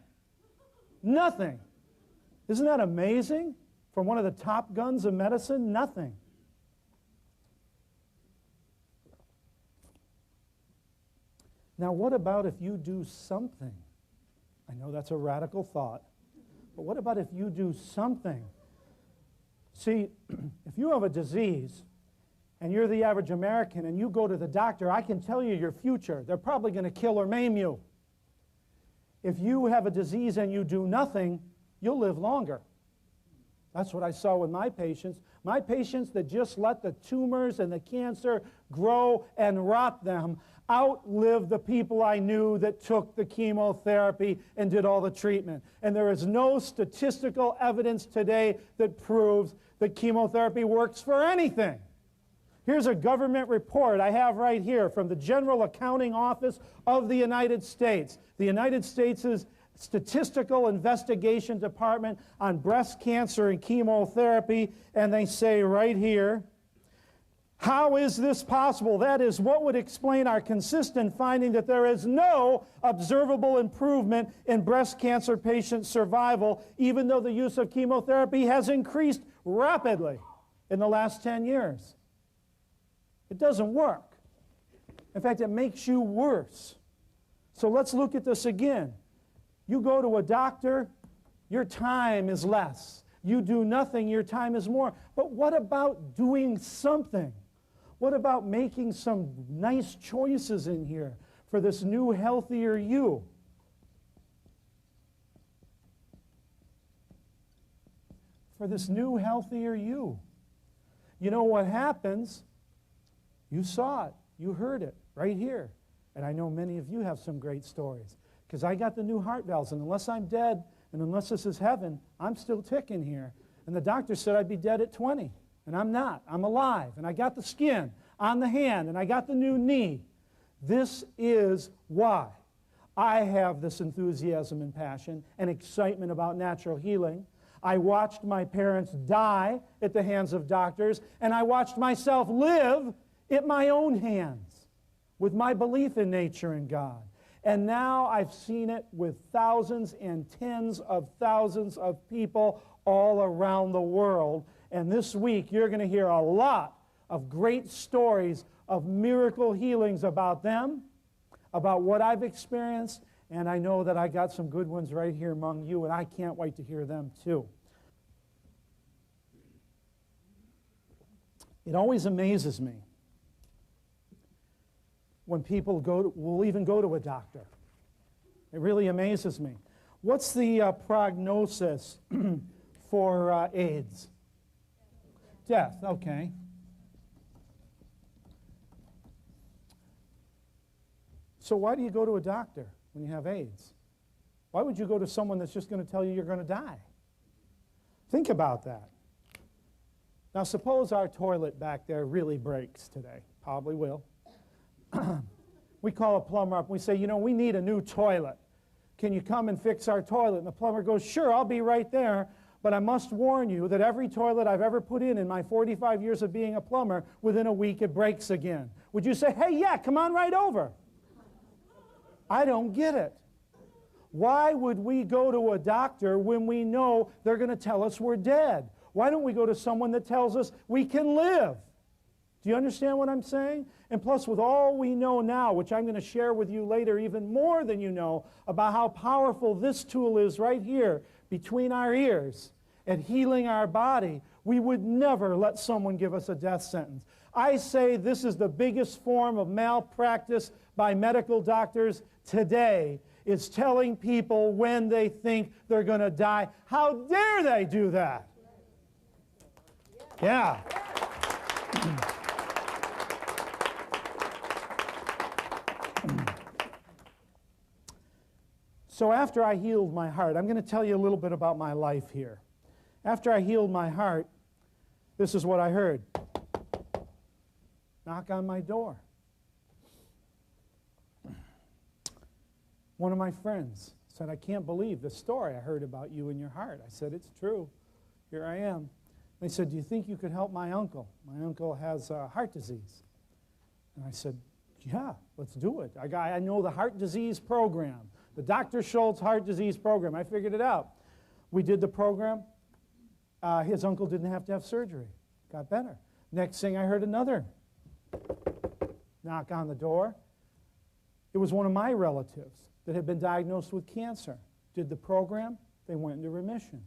Nothing. Isn't that amazing? From one of the top guns of medicine, nothing. Now, what about if you do something? I know that's a radical thought, but what about if you do something? See, if you have a disease and you're the average American and you go to the doctor, I can tell you your future. They're probably going to kill or maim you. If you have a disease and you do nothing, you'll live longer. That's what I saw with my patients. My patients that just let the tumors and the cancer grow and rot them outlived the people I knew that took the chemotherapy and did all the treatment. And there is no statistical evidence today that proves that chemotherapy works for anything. Here's a government report I have right here from the General Accounting Office of the United States. The United States' Statistical Investigation Department on breast cancer and chemotherapy, and they say right here, how is this possible? That is, what would explain our consistent finding that there is no observable improvement in breast cancer patient survival, even though the use of chemotherapy has increased rapidly in the last 10 years? It doesn't work. In fact, it makes you worse. So let's look at this again. You go to a doctor, your time is less. You do nothing, your time is more. But what about doing something? What about making some nice choices in here? for this new, healthier you. For this new, healthier you. You know what happens? You saw it. You heard it right here. And I know many of you have some great stories. Because I got the new heart valves, and unless I'm dead, and unless this is heaven, I'm still ticking here. And the doctor said I'd be dead at 20. And I'm not. I'm alive. And I got the skin on the hand, and I got the new knee. This is why I have this enthusiasm and passion and excitement about natural healing. I watched my parents die at the hands of doctors, and I watched myself live at my own hands with my belief in nature and God. And now I've seen it with thousands and tens of thousands of people all around the world. And this week, you're going to hear a lot of great stories of miracle healings about them, about what I've experienced, and I know that I got some good ones right here among you, and I can't wait to hear them too. It always amazes me when people will even go to a doctor. It really amazes me. What's the prognosis for AIDS? Death, okay. So why do you go to a doctor when you have AIDS? Why would you go to someone that's just going to tell you you're going to die? Think about that. Now suppose our toilet back there really breaks today. Probably will. We call a plumber up. We say, you know, we need a new toilet. Can you come and fix our toilet? And the plumber goes, sure, I'll be right there. But I must warn you that every toilet I've ever put in my 45 years of being a plumber, within a week it breaks again. Would you say, hey, yeah, come on right over? I don't get it. Why would we go to a doctor when we know they're going to tell us we're dead? Why don't we go to someone that tells us we can live? Do you understand what I'm saying? And plus, with all we know now, which I'm going to share with you later even more than you know, about how powerful this tool is right here between our ears at healing our body, we would never let someone give us a death sentence. I say this is the biggest form of malpractice by medical doctors today, is telling people when they think they're going to die. How dare they do that? Yeah. So after I healed my heart, I'm going to tell you a little bit about my life here. After I healed my heart, this is what I heard. Knock on my door. One of my friends said, I can't believe the story I heard about you and your heart. I said, it's true. Here I am. They said, do you think you could help my uncle? My uncle has heart disease. And I said, yeah, let's do it. I know the heart disease program, the Dr. Schulze heart disease program. I figured it out. We did the program. His uncle didn't have to have surgery. Got better. Next thing I heard another knock on the door. It was one of my relatives that had been diagnosed with cancer. Did the program. They went into remission.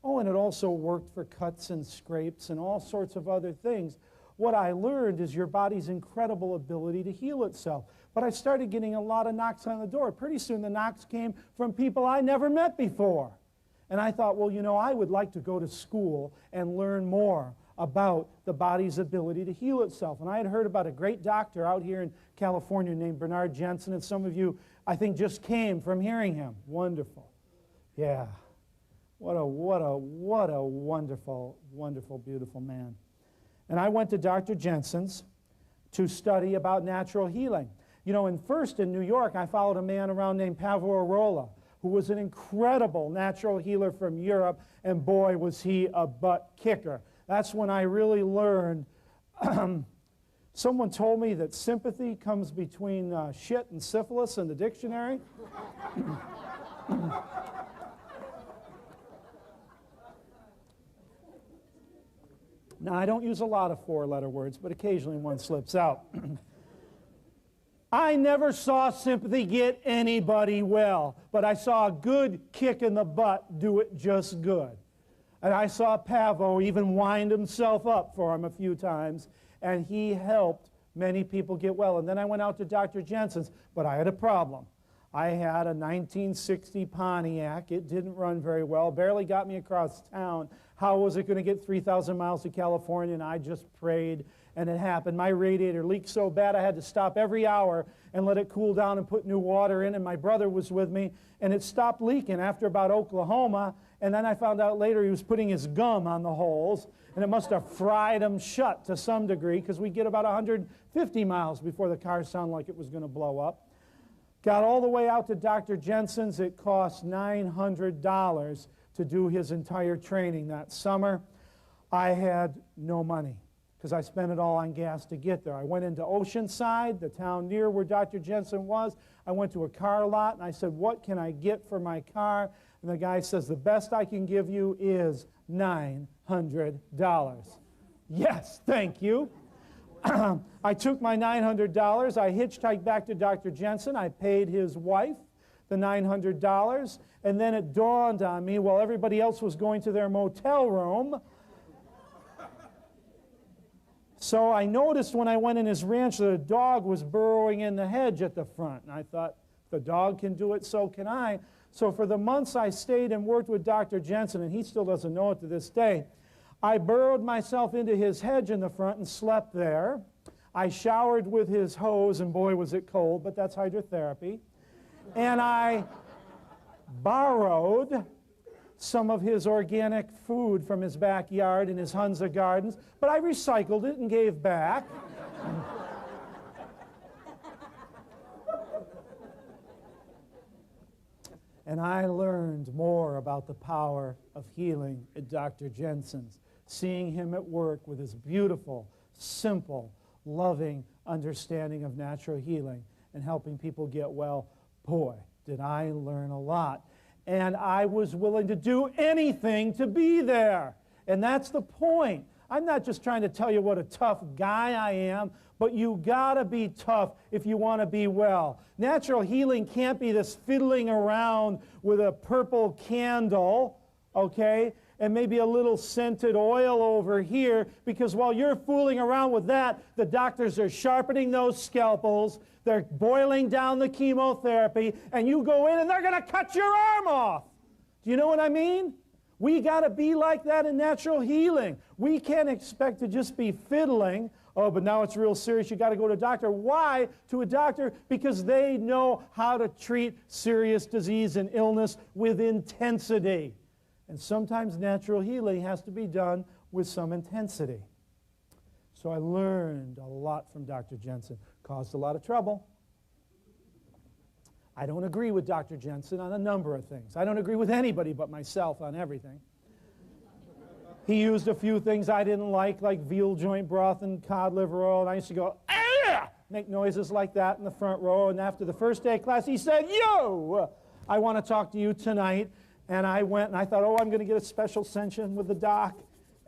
Oh, and it also worked for cuts and scrapes and all sorts of other things. What I learned is your body's incredible ability to heal itself. But I started getting a lot of knocks on the door. Pretty soon the knocks came from people I never met before. And I thought, well, you know, I would like to go to school and learn more about the body's ability to heal itself. And I had heard about a great doctor out here in California named Bernard Jensen, and some of you, I think, just came from hearing him. Wonderful. Yeah. What a wonderful, wonderful, beautiful man. And I went to Dr. Jensen's to study about natural healing. You know, first in New York, I followed a man around named Pavel Arola, who was an incredible natural healer from Europe, and boy, was he a butt kicker. That's when I really learned. Someone told me that sympathy comes between shit and syphilis in the dictionary. Now, I don't use a lot of four-letter words, but occasionally one slips out. I never saw sympathy get anybody well, but I saw a good kick in the butt do it just good. And I saw Pavo even wind himself up for him a few times, and he helped many people get well. And then I went out to Dr. Jensen's, but I had a problem. I had a 1960 Pontiac. It didn't run very well, barely got me across town. How was it going to get 3,000 miles to California? And I just prayed, and it happened. My radiator leaked so bad I had to stop every hour and let it cool down and put new water in, and my brother was with me, and it stopped leaking after about Oklahoma, and then I found out later he was putting his gum on the holes, and it must have fried them shut to some degree, because we get about 150 miles before the car sounded like it was going to blow up. Got all the way out to Dr. Jensen's. It cost $900 to do his entire training that summer. I had no money because I spent it all on gas to get there. I went into Oceanside, the town near where Dr. Jensen was. I went to a car lot and I said, what can I get for my car? And the guy says, the best I can give you is $900. Yes, thank you. I took my $900, I hitchhiked back to Dr. Jensen, I paid his wife the $900, and then it dawned on me while everybody else was going to their motel room. So I noticed when I went in his ranch that a dog was burrowing in the hedge at the front, and I thought, if the dog can do it, so can I. So for the months I stayed and worked with Dr. Jensen, and he still doesn't know it to this day, I burrowed myself into his hedge in the front and slept there. I showered with his hose, and boy was it cold, but that's hydrotherapy. And I borrowed some of his organic food from his backyard in his Hunza gardens, but I recycled it and gave back. And I learned more about the power of healing at Dr. Jensen's, seeing him at work with his beautiful, simple, loving understanding of natural healing and helping people get well. Boy, did I learn a lot. And I was willing to do anything to be there. And that's the point. I'm not just trying to tell you what a tough guy I am, but you gotta be tough if you want to be well. Natural healing can't be this fiddling around with a purple candle, okay, and maybe a little scented oil over here, because while you're fooling around with that, the doctors are sharpening those scalpels, they're boiling down the chemotherapy, and you go in and they're going to cut your arm off. Do you know what I mean? We got to be like that in natural healing. We can't expect to just be fiddling. Oh, but now it's real serious. You got to go to a doctor. Why to a doctor? Because they know how to treat serious disease and illness with intensity. And sometimes natural healing has to be done with some intensity. So I learned a lot from Dr. Jensen. Caused a lot of trouble. I don't agree with Dr. Jensen on a number of things. I don't agree with anybody but myself on everything. He used a few things I didn't like veal joint broth and cod liver oil, and I used to go, ah! Make noises like that in the front row. And after the first day of class, he said, yo, I want to talk to you tonight. And I went and I thought, oh, I'm going to get a special session with the doc.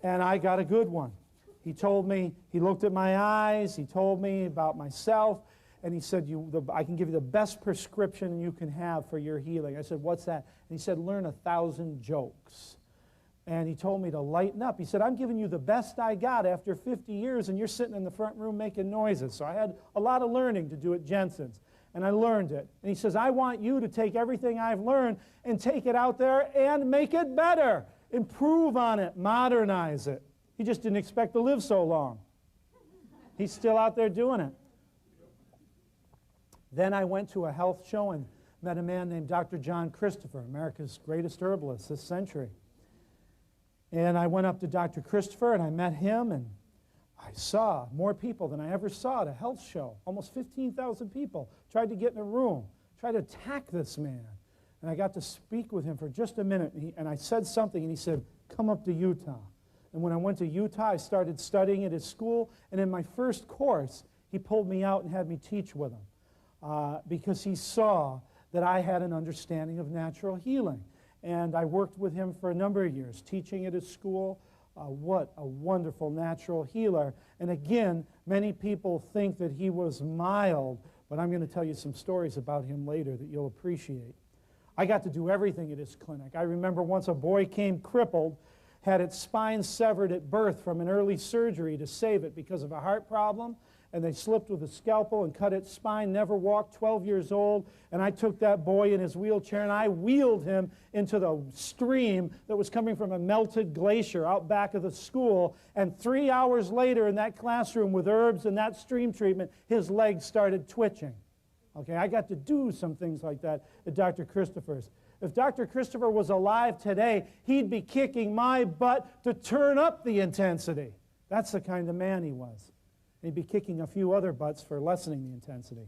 And I got a good one. He told me, he looked at my eyes, he told me about myself, and he said, I can give you the best prescription you can have for your healing. I said, what's that? And he said, learn 1,000 jokes. And he told me to lighten up. He said, I'm giving you the best I got after 50 years, and you're sitting in the front room making noises. So I had a lot of learning to do at Jensen's. And I learned it. And he says, I want you to take everything I've learned and take it out there and make it better. Improve on it. Modernize it. He just didn't expect to live so long. He's still out there doing it. Then I went to a health show and met a man named Dr. John Christopher, America's greatest herbalist this century. And I went up to Dr. Christopher and I met him, and I saw more people than I ever saw at a health show. Almost 15,000 people tried to get in a room, tried to attack this man. And I got to speak with him for just a minute, and I said something, and he said, come up to Utah. And when I went to Utah, I started studying at his school, and in my first course, he pulled me out and had me teach with him because he saw that I had an understanding of natural healing. And I worked with him for a number of years, teaching at his school. What a wonderful natural healer. And again, many people think that he was mild, but I'm going to tell you some stories about him later that you'll appreciate. I got to do everything at his clinic. I remember once a boy came crippled, had its spine severed at birth from an early surgery to save it because of a heart problem, and they slipped with a scalpel and cut its spine, never walked, 12 years old, and I took that boy in his wheelchair and I wheeled him into the stream that was coming from a melted glacier out back of the school, and 3 hours later in that classroom with herbs and that stream treatment, his legs started twitching. Okay, I got to do some things like that at Dr. Christopher's. If Dr. Christopher was alive today, he'd be kicking my butt to turn up the intensity. That's the kind of man he was. He'd be kicking a few other butts for lessening the intensity.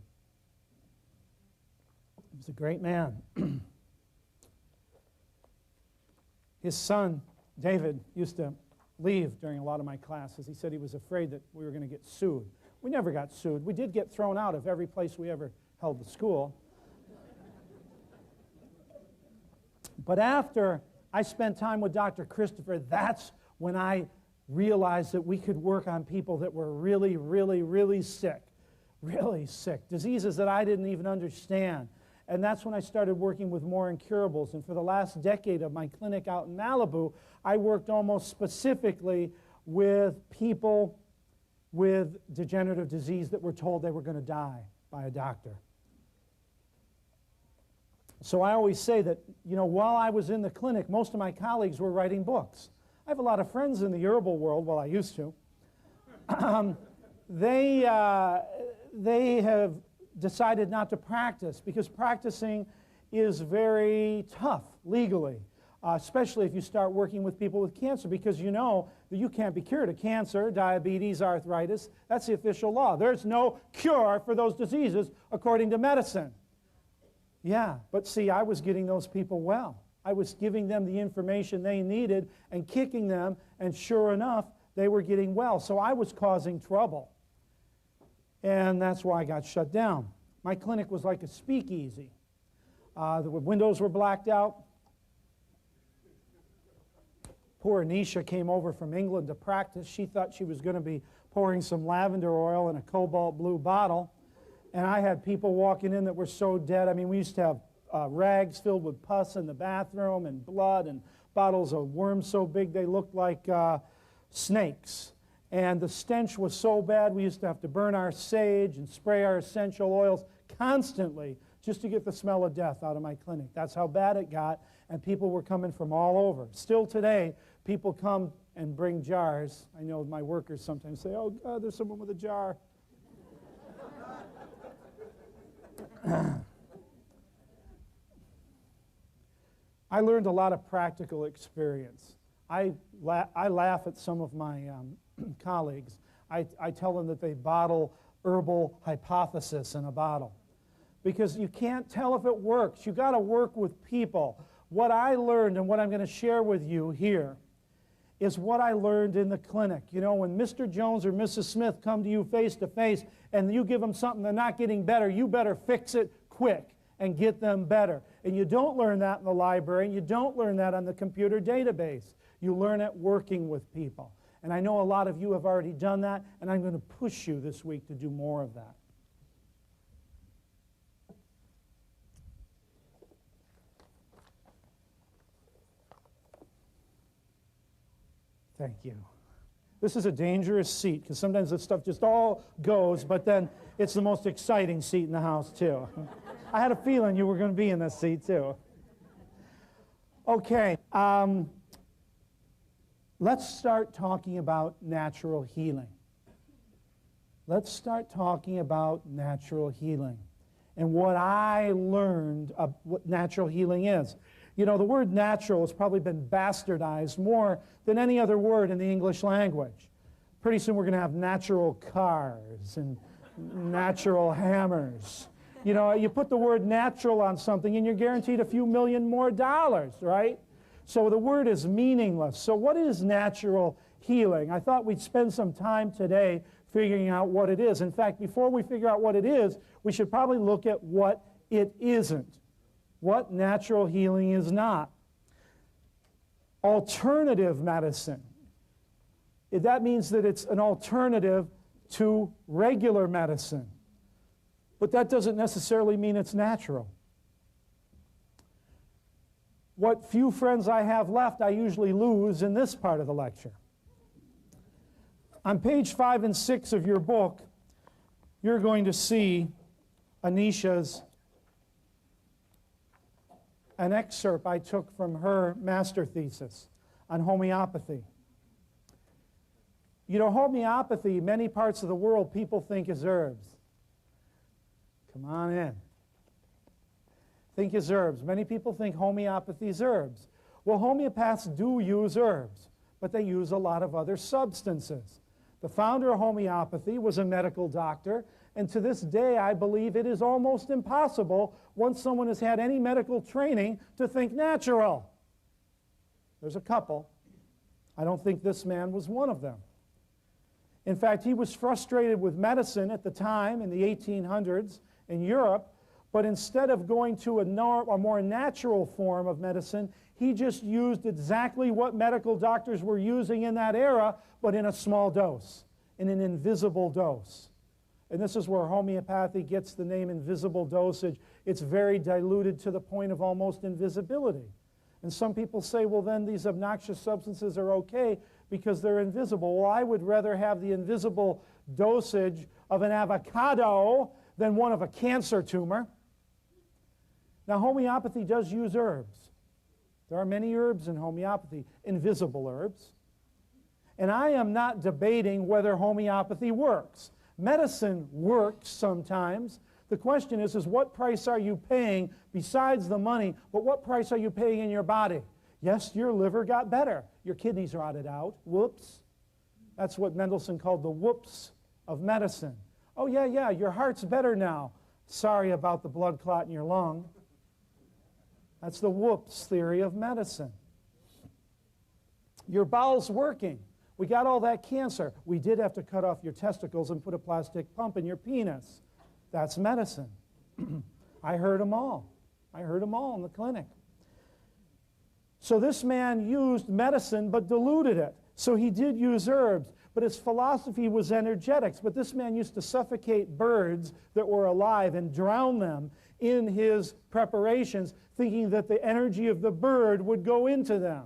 He was a great man. His son, David, used to leave during a lot of my classes. He said he was afraid that we were going to get sued. We never got sued. We did get thrown out of every place we ever held the school. But after I spent time with Dr. Christopher, that's when I realized that we could work on people that were really, really, really sick. Really sick. Diseases that I didn't even understand. And that's when I started working with more incurables. And for the last decade of my clinic out in Malibu, I worked almost specifically with people with degenerative disease that were told they were going to die by a doctor. So I always say that, you know, while I was in the clinic, most of my colleagues were writing books. I have a lot of friends in the herbal world, well, I used to. They have decided not to practice because practicing is very tough legally, especially if you start working with people with cancer, because you know that you can't be cured of cancer, diabetes, arthritis. That's the official law. There's no cure for those diseases according to medicine. Yeah, but see, I was getting those people well. I was giving them the information they needed and kicking them, and sure enough, they were getting well. So I was causing trouble. And that's why I got shut down. My clinic was like a speakeasy. The windows were blacked out. Poor Anisha came over from England to practice. She thought she was going to be pouring some lavender oil in a cobalt blue bottle. And I had people walking in that were so dead. I mean, we used to have rags filled with pus in the bathroom and blood and bottles of worms so big they looked like snakes. And the stench was so bad we used to have to burn our sage and spray our essential oils constantly just to get the smell of death out of my clinic. That's how bad it got, and people were coming from all over. Still today, people come and bring jars. I know my workers sometimes say, oh, God, there's someone with a jar. I learned a lot of practical experience. I laugh at some of my colleagues. I tell them that they bottle herbal hypothesis in a bottle because you can't tell if it works. You've got to work with people. What I learned and what I'm going to share with you here is what I learned in the clinic. You know, when Mr. Jones or Mrs. Smith come to you face to face and you give them something they're not getting better, you better fix it quick and get them better. And you don't learn that in the library, and you don't learn that on the computer database. You learn it working with people. And I know a lot of you have already done that, and I'm going to push you this week to do more of that. Thank you. This is a dangerous seat, because sometimes this stuff just all goes, but then it's the most exciting seat in the house, too. I had a feeling you were going to be in this seat, too. Okay. Let's start talking about natural healing. Let's start talking about natural healing and what I learned of what natural healing is. You know, the word natural has probably been bastardized more than any other word in the English language. Pretty soon we're going to have natural cars and natural hammers. You know, you put the word natural on something and you're guaranteed a few million more dollars, right? So the word is meaningless. So what is natural healing? I thought we'd spend some time today figuring out what it is. In fact, before we figure out what it is, we should probably look at what it isn't, what natural healing is not. Alternative medicine. That means that it's an alternative to regular medicine. But that doesn't necessarily mean it's natural. What few friends I have left, I usually lose in this part of the lecture. On page 5 and 6 of your book, you're going to see Anisha's, an excerpt I took from her master thesis on homeopathy. You know, homeopathy, many parts of the world, people think is herbs. Come on in. Think is herbs. Many people think homeopathy is herbs. Well, homeopaths do use herbs, but they use a lot of other substances. The founder of homeopathy was a medical doctor, and to this day, I believe it is almost impossible, once someone has had any medical training, to think natural. There's a couple. I don't think this man was one of them. In fact, he was frustrated with medicine at the time in the 1800s in Europe, but instead of going to a more natural form of medicine, he just used exactly what medical doctors were using in that era, but in a small dose, in an invisible dose. And this is where homeopathy gets the name invisible dosage. It's very diluted to the point of almost invisibility. And some people say, well, then these obnoxious substances are okay because they're invisible. Well, I would rather have the invisible dosage of an avocado than one of a cancer tumor. Now, homeopathy does use herbs. There are many herbs in homeopathy, invisible herbs. And I am not debating whether homeopathy works. Medicine works sometimes. The question is what price are you paying besides the money, but what price are you paying in your body? Yes, your liver got better. Your kidneys rotted out. Whoops. That's what Mendelssohn called the whoops of medicine. Oh, yeah, your heart's better now. Sorry about the blood clot in your lung. That's the whoops theory of medicine. Your bowel's working. We got all that cancer. We did have to cut off your testicles and put a plastic pump in your penis. That's medicine. I heard them all. I heard them all in the clinic. So this man used medicine but diluted it. So he did use herbs, but his philosophy was energetics. But this man used to suffocate birds that were alive and drown them in his preparations, thinking that the energy of the bird would go into them.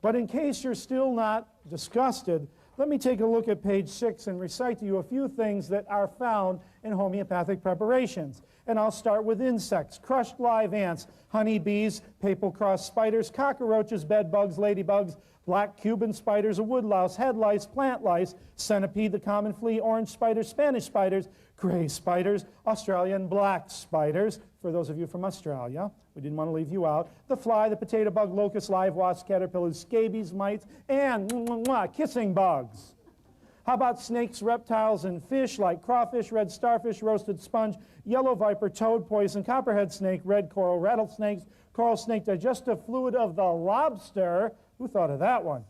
But in case you're still not disgusted, let me take a look at page 6 and recite to you a few things that are found in homeopathic preparations. And I'll start with insects: crushed live ants, honeybees, papal cross spiders, cockroaches, bedbugs, ladybugs, black Cuban spiders, a woodlouse, head lice, plant lice, centipede, the common flea, orange spiders, Spanish spiders, gray spiders, Australian black spiders, for those of you from Australia. We didn't want to leave you out. The fly, the potato bug, locust, live wasps, caterpillars, scabies, mites, and kissing bugs. How about snakes, reptiles, and fish like crawfish, red starfish, roasted sponge, yellow viper, toad poison, copperhead snake, red coral, rattlesnakes, coral snake, digestive fluid of the lobster. Who thought of that one?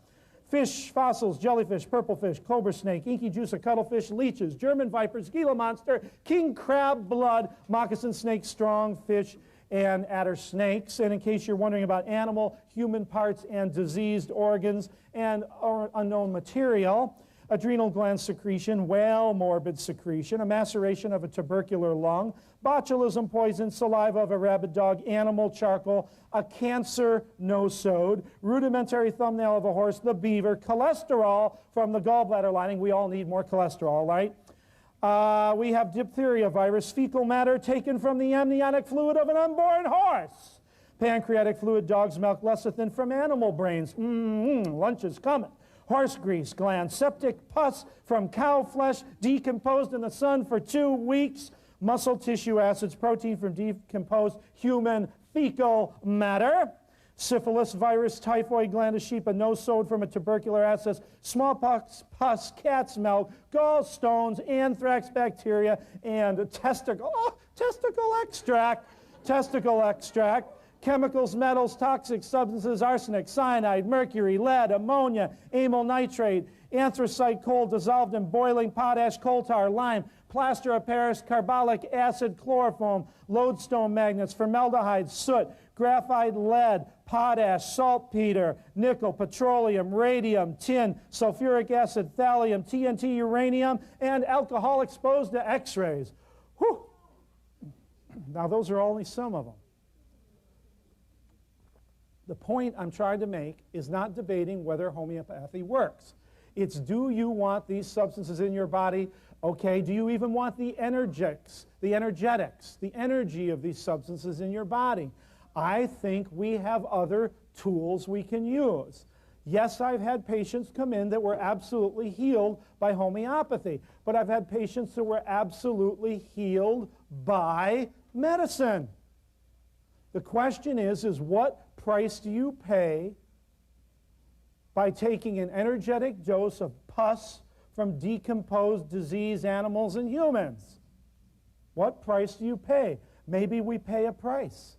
Fish, fossils, jellyfish, purple fish, cobra snake, inky juice of cuttlefish, leeches, German vipers, Gila monster, king crab blood, moccasin snake, strong fish, and adder snakes. And in case you're wondering about animal, human parts, and diseased organs, and unknown material, adrenal gland secretion, whale morbid secretion, a maceration of a tubercular lung, botulism poison, saliva of a rabid dog, animal charcoal, a cancer nosode, rudimentary thumbnail of a horse, the beaver, cholesterol from the gallbladder lining. We all need more cholesterol, right? We have diphtheria virus, fecal matter taken from the amniotic fluid of an unborn horse, pancreatic fluid, dog's milk, lecithin from animal brains. Lunch is coming. Horse grease gland, septic pus from cow flesh, decomposed in the sun for 2 weeks, muscle tissue acids, protein from decomposed human fecal matter, syphilis virus, typhoid gland of sheep, a nosode from a tubercular abscess, smallpox pus, cat's milk, gallstones, anthrax bacteria, and testicle extract, chemicals, metals, toxic substances, arsenic, cyanide, mercury, lead, ammonia, amyl nitrate, anthracite coal dissolved in boiling potash, coal tar, lime, plaster of Paris, carbolic acid, chloroform, lodestone magnets, formaldehyde, soot, graphite, lead, potash, saltpeter, nickel, petroleum, radium, tin, sulfuric acid, thallium, TNT, uranium, and alcohol exposed to X-rays. Whew. Now those are only some of them. The point I'm trying to make is not debating whether homeopathy works. It's, do you want these substances in your body? Okay, do you even want the energetics, the energy of these substances in your body? I think we have other tools we can use. Yes, I've had patients come in that were absolutely healed by homeopathy, but I've had patients that were absolutely healed by medicine. The question is what price do you pay by taking an energetic dose of pus from decomposed, diseased animals and humans? What price do you pay? Maybe we pay a price.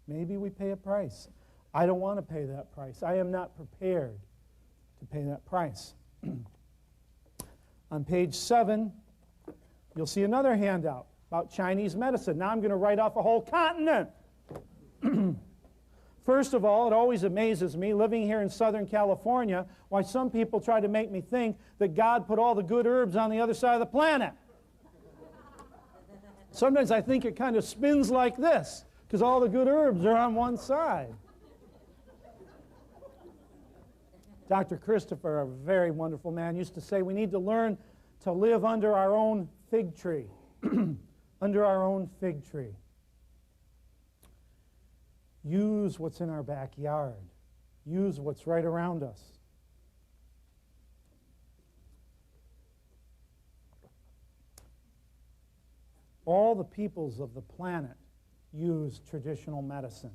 Maybe we pay a price. I don't want to pay that price. I am not prepared to pay that price. On page 7, you'll see another handout about Chinese medicine. Now I'm going to write off a whole continent. First of all, it always amazes me, living here in Southern California, why some people try to make me think that God put all the good herbs on the other side of the planet. Sometimes I think it kind of spins like this, because all the good herbs are on one side. Dr. Christopher, a very wonderful man, used to say we need to learn to live under our own fig tree. Under our own fig tree. Use what's in our backyard. Use what's right around us. All the peoples of the planet use traditional medicine.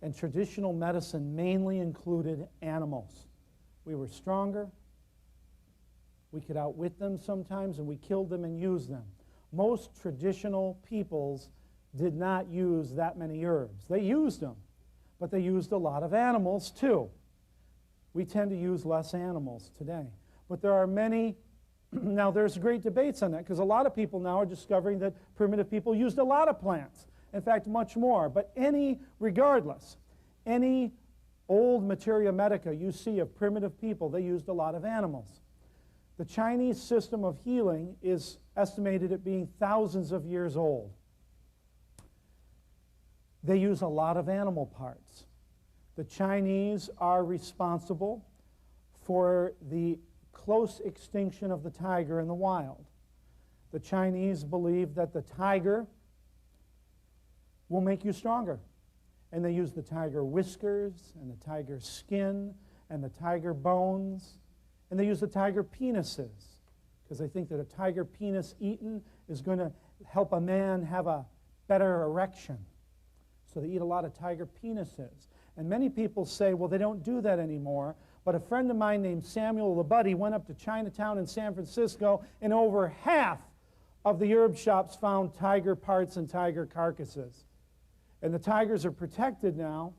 And traditional medicine mainly included animals. We were stronger. We could outwit them sometimes, and we killed them and used them. Most traditional peoples did not use that many herbs. They used them, but they used a lot of animals too. We tend to use less animals today. But there are many, now there's great debates on that, because a lot of people now are discovering that primitive people used a lot of plants. In fact, much more. But regardless, any old materia medica you see of primitive people, they used a lot of animals. The Chinese system of healing is estimated at being thousands of years old. They use a lot of animal parts. The Chinese are responsible for the close extinction of the tiger in the wild. The Chinese believe that the tiger will make you stronger. And they use the tiger whiskers and the tiger skin and the tiger bones. And they use the tiger penises, because they think that a tiger penis eaten is going to help a man have a better erection. So they eat a lot of tiger penises. And many people say, well, they don't do that anymore. But a friend of mine named Samuel the Buddy went up to Chinatown in San Francisco, and over half of the herb shops found tiger parts and tiger carcasses. And the tigers are protected now.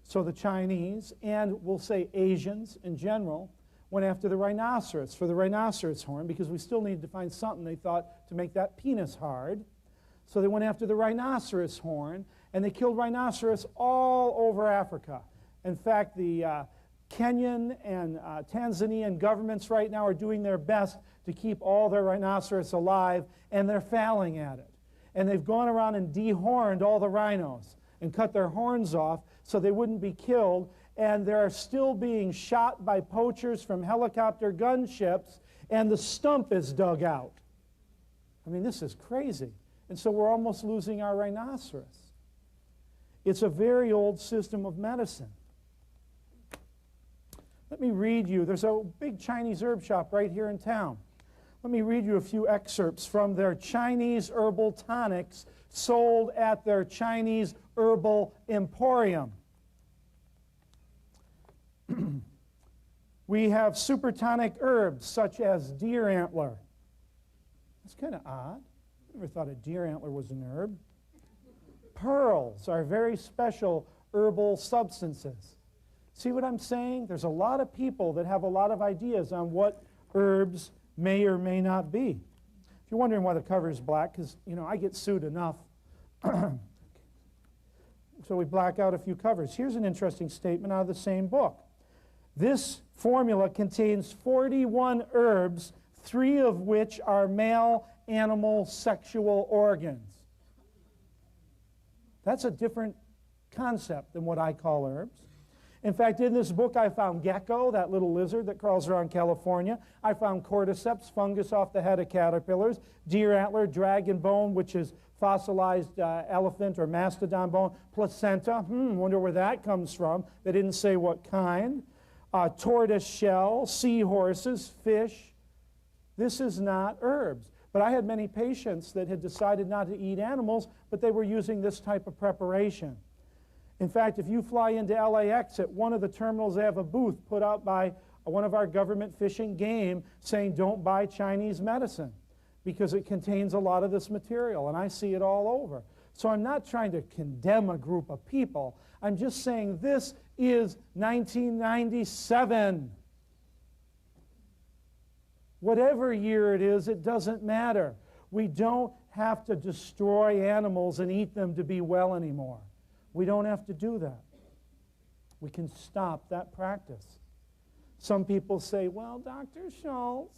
So the Chinese, and we'll say Asians in general, went after the rhinoceros for the rhinoceros horn, because we still needed to find something, they thought, to make that penis hard. So they went after the rhinoceros horn, and they killed rhinoceros all over Africa. In fact, the Kenyan and Tanzanian governments right now are doing their best to keep all their rhinoceros alive, and they're failing at it. And they've gone around and dehorned all the rhinos and cut their horns off so they wouldn't be killed. And they're still being shot by poachers from helicopter gunships, and the stump is dug out. I mean, this is crazy. And so we're almost losing our rhinoceros. It's a very old system of medicine. Let me read you. There's a big Chinese herb shop right here in town. Let me read you a few excerpts from their Chinese herbal tonics sold at their Chinese herbal emporium. We have supertonic herbs such as deer antler. That's kind of odd. I never thought a deer antler was an herb. Pearls are very special herbal substances. See what I'm saying? There's a lot of people that have a lot of ideas on what herbs may or may not be. If you're wondering why the cover is black, because, you know, I get sued enough. So we black out a few covers. Here's an interesting statement out of the same book. This formula contains 41 herbs, 3 of which are male animal sexual organs. That's a different concept than what I call herbs. In fact, in this book, I found gecko, that little lizard that crawls around California. I found cordyceps, fungus off the head of caterpillars, deer antler, dragon bone, which is fossilized elephant or mastodon bone, placenta. Wonder where that comes from. They didn't say what kind. Tortoise shell, seahorses, fish. This is not herbs. But I had many patients that had decided not to eat animals, but they were using this type of preparation. In fact, if you fly into LAX, at one of the terminals, they have a booth put out by one of our government fish and game saying, don't buy Chinese medicine because it contains a lot of this material, and I see it all over. So I'm not trying to condemn a group of people. I'm just saying this is 1997. Whatever year it is, it doesn't matter. We don't have to destroy animals and eat them to be well anymore. We don't have to do that. We can stop that practice. Some people say, well, Dr. Schulze,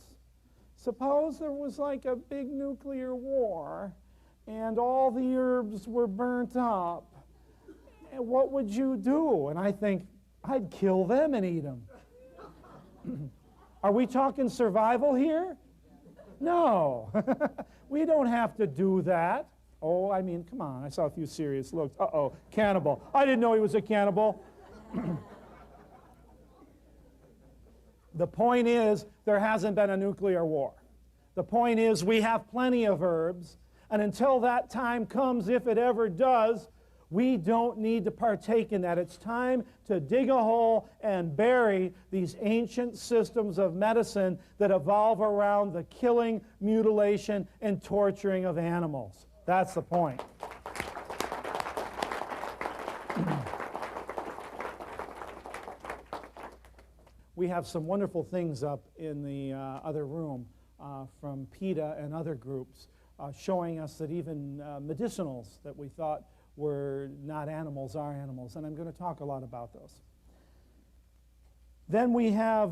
suppose there was like a big nuclear war and all the herbs were burnt up. And what would you do? And I think, I'd kill them and eat them. Are we talking survival here? No. We don't have to do that. Oh, I mean, come on. I saw a few serious looks. Uh-oh, cannibal. I didn't know he was a cannibal. The point is, there hasn't been a nuclear war. The point is, we have plenty of herbs, and until that time comes, if it ever does, we don't need to partake in that. It's time to dig a hole and bury these ancient systems of medicine that evolve around the killing, mutilation, and torturing of animals. That's the point. We have some wonderful things up in the other room from PETA and other groups showing us that even medicinals that we thought were not animals are animals, and I'm going to talk a lot about those. Then we have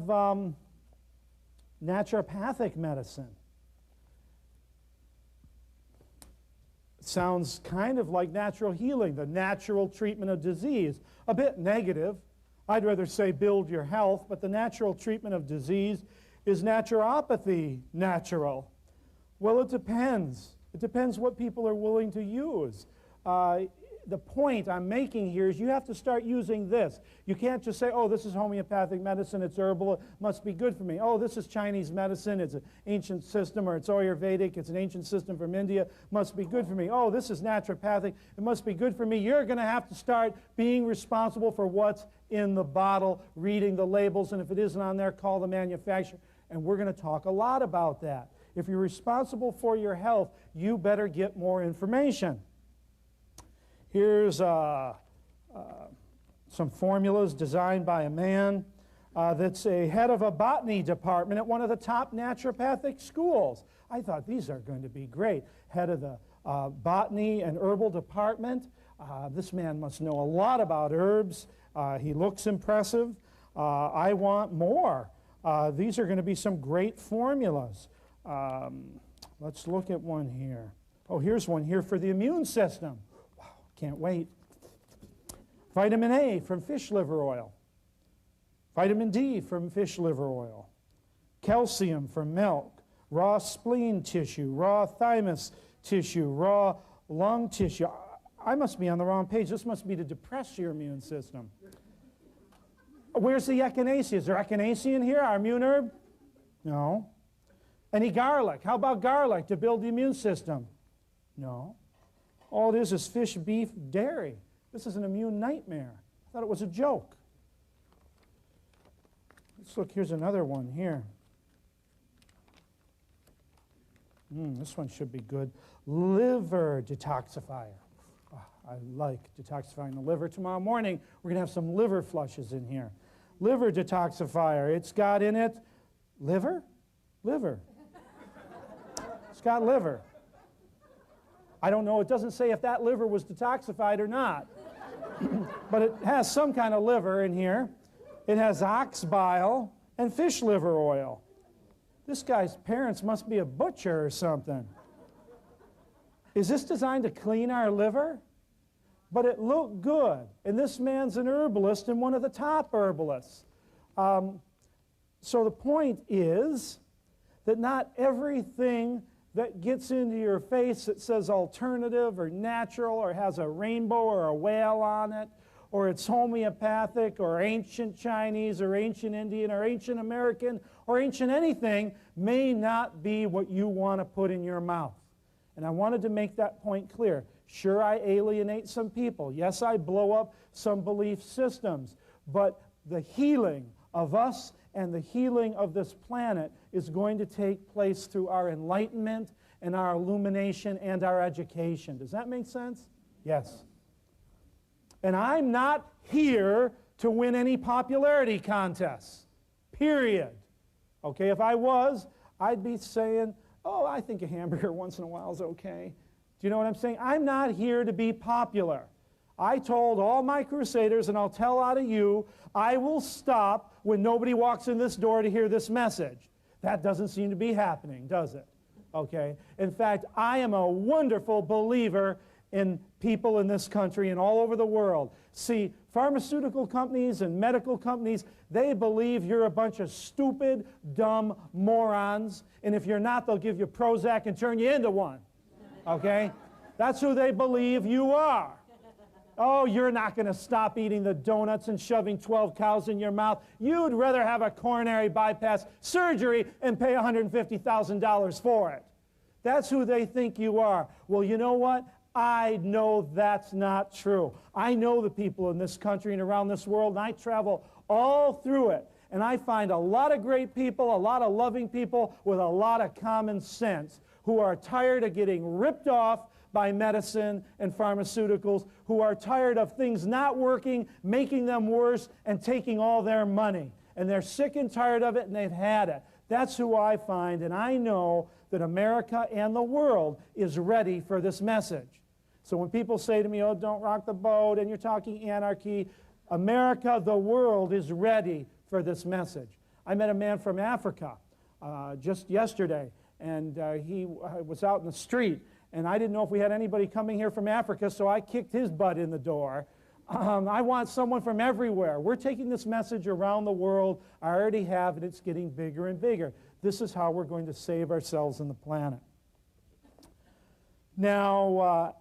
naturopathic medicine. Sounds kind of like natural healing, the natural treatment of disease. A bit negative. I'd rather say build your health, but the natural treatment of disease is naturopathy natural? Well, it depends. It depends what people are willing to use. The point I'm making here is you have to start using this. You can't just say, oh, this is homeopathic medicine, it's herbal, it must be good for me. Oh, this is Chinese medicine, it's an ancient system, or it's Ayurvedic, it's an ancient system from India, must be good for me. Oh, this is naturopathic, it must be good for me. You're going to have to start being responsible for what's in the bottle, reading the labels, and if it isn't on there, call the manufacturer. And we're going to talk a lot about that. If you're responsible for your health, you better get more information. Here's some formulas designed by a man that's a head of a botany department at one of the top naturopathic schools. I thought these are going to be great. Head of the botany and herbal department. This man must know a lot about herbs. He looks impressive. I want more. These are going to be some great formulas. Let's look at one here. Oh, here's one here for the immune system. Can't wait. Vitamin A from fish liver oil. Vitamin D from fish liver oil. Calcium from milk. Raw spleen tissue. Raw thymus tissue. Raw lung tissue. I must be on the wrong page. This must be to depress your immune system. Where's the echinacea? Is there echinacea in here, our immune herb? No. Any garlic? How about garlic to build the immune system? No. All it is fish, beef, dairy. This is an immune nightmare. I thought it was a joke. Let's look, here's another one here. This one should be good. Liver detoxifier. I like detoxifying the liver. Tomorrow morning, we're going to have some liver flushes in here. Liver detoxifier. It's got in it liver? Liver. It's got liver. I don't know, it doesn't say if that liver was detoxified or not. But it has some kind of liver in here. It has ox bile and fish liver oil. This guy's parents must be a butcher or something. Is this designed to clean our liver? but it looked good. And this man's an herbalist and one of the top herbalists. So the point is that not everything that gets into your face that says alternative or natural or has a rainbow or a whale on it, or it's homeopathic or ancient Chinese or ancient Indian or ancient American or ancient anything may not be what you want to put in your mouth. And I wanted to make that point clear. Sure, I alienate some people. Yes, I blow up some belief systems. But the healing of us and the healing of this planet is going to take place through our enlightenment and our illumination and our education. Does that make sense? Yes. And I'm not here to win any popularity contests, period. Okay, if I was, I'd be saying, oh, I think a hamburger once in a while is okay. Do you know what I'm saying? I'm not here to be popular. I told all my crusaders, and I'll tell out of you, I will stop when nobody walks in this door to hear this message. That doesn't seem to be happening, does it? Okay? In fact, I am a wonderful believer in people in this country and all over the world. See, pharmaceutical companies and medical companies, they believe you're a bunch of stupid, dumb morons, and if you're not, they'll give you Prozac and turn you into one. Okay? That's who they believe you are. Oh, you're not going to stop eating the donuts and shoving 12 cows in your mouth. You'd rather have a coronary bypass surgery and pay $150,000 for it. That's who they think you are. Well, you know what? I know that's not true. I know the people in this country and around this world, and I travel all through it. And I find a lot of great people, a lot of loving people with a lot of common sense who are tired of getting ripped off by medicine and pharmaceuticals, who are tired of things not working, making them worse, and taking all their money. And they're sick and tired of it, and they've had it. That's who I find, and I know that America and the world is ready for this message. So when people say to me, oh, don't rock the boat, and you're talking anarchy, America, the world is ready for this message. I met a man from Africa just yesterday, and he was out in the street, and I didn't know if we had anybody coming here from Africa, so I kicked his butt in the door. I want someone from everywhere. We're taking this message around the world. I already have, and it's getting bigger and bigger. This is how we're going to save ourselves and the planet. Now,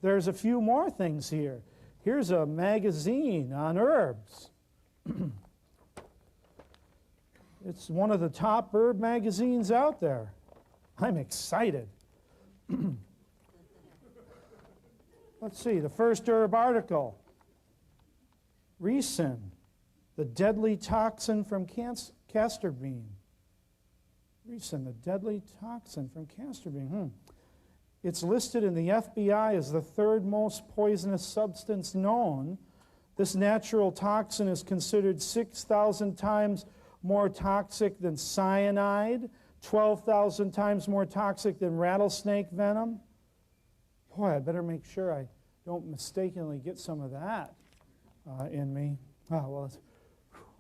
there's a few more things here. Here's a magazine on herbs. It's one of the top herb magazines out there. I'm excited. Let's see, the first herb article. Ricin, the deadly toxin from castor bean. Ricin, the deadly toxin from castor bean. It's listed in the FBI as the third most poisonous substance known. This natural toxin is considered 6,000 times more toxic than cyanide, 12,000 times more toxic than rattlesnake venom. Boy, I better make sure I don't mistakenly get some of that in me. Oh, well,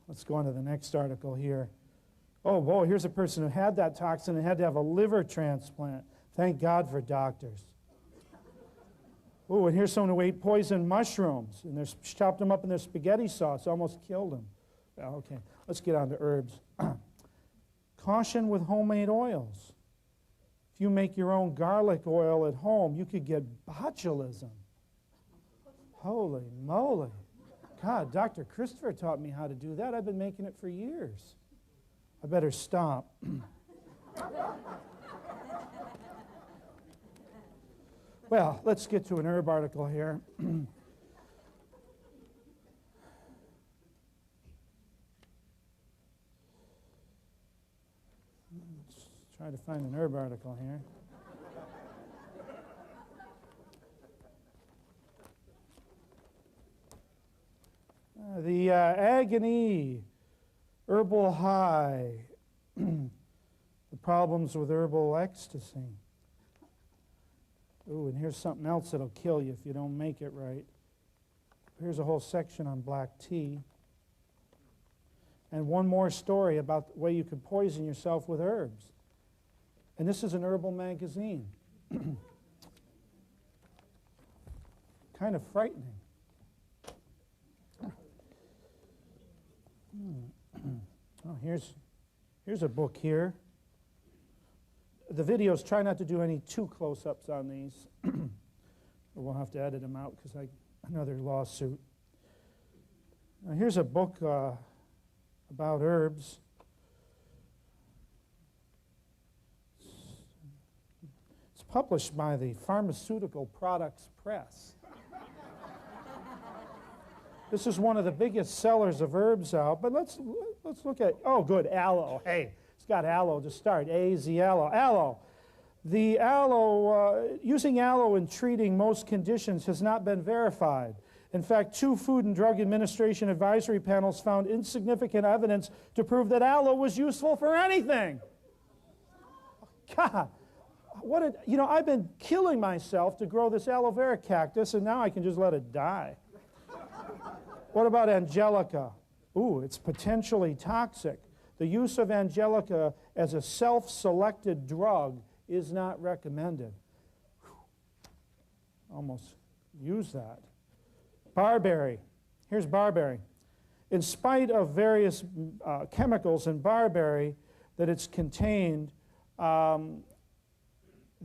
let's go on to the next article here. Oh, boy, here's a person who had that toxin and had to have a liver transplant. Thank God for doctors. Oh, and here's someone who ate poisoned mushrooms, and they chopped them up in their spaghetti sauce, almost killed him. Okay, let's get on to herbs. Caution with homemade oils. If you make your own garlic oil at home, you could get botulism. Holy moly. God, Dr. Christopher taught me how to do that. I've been making it for years. I better stop. Well, let's get to an herb article here. Let's try to find an herb article here. The agony, herbal high, the problems with herbal ecstasy. Ooh, and here's something else that'll kill you if you don't make it right. Here's a whole section on black tea. And one more story about the way you could poison yourself with herbs. And this is an herbal magazine. kind of frightening. Oh, here's a book here. The videos, try not to do any too close-ups on these. Or we'll have to edit them out because another lawsuit. Now, here's a book about herbs. It's published by the Pharmaceutical Products Press. This is one of the biggest sellers of herbs out, but let's look at, oh good, aloe. Hey, it's got aloe to start, A-Z aloe. Aloe. The aloe, using aloe in treating most conditions has not been verified. In fact, 2 Food and Drug Administration advisory panels found insignificant evidence to prove that aloe was useful for anything. God, I've been killing myself to grow this aloe vera cactus, and now I can just let it die. What about angelica? Ooh, it's potentially toxic. The use of angelica as a self-selected drug is not recommended. Almost use that. Barberry. Here's barberry. In spite of various chemicals in barberry that it's contained, they're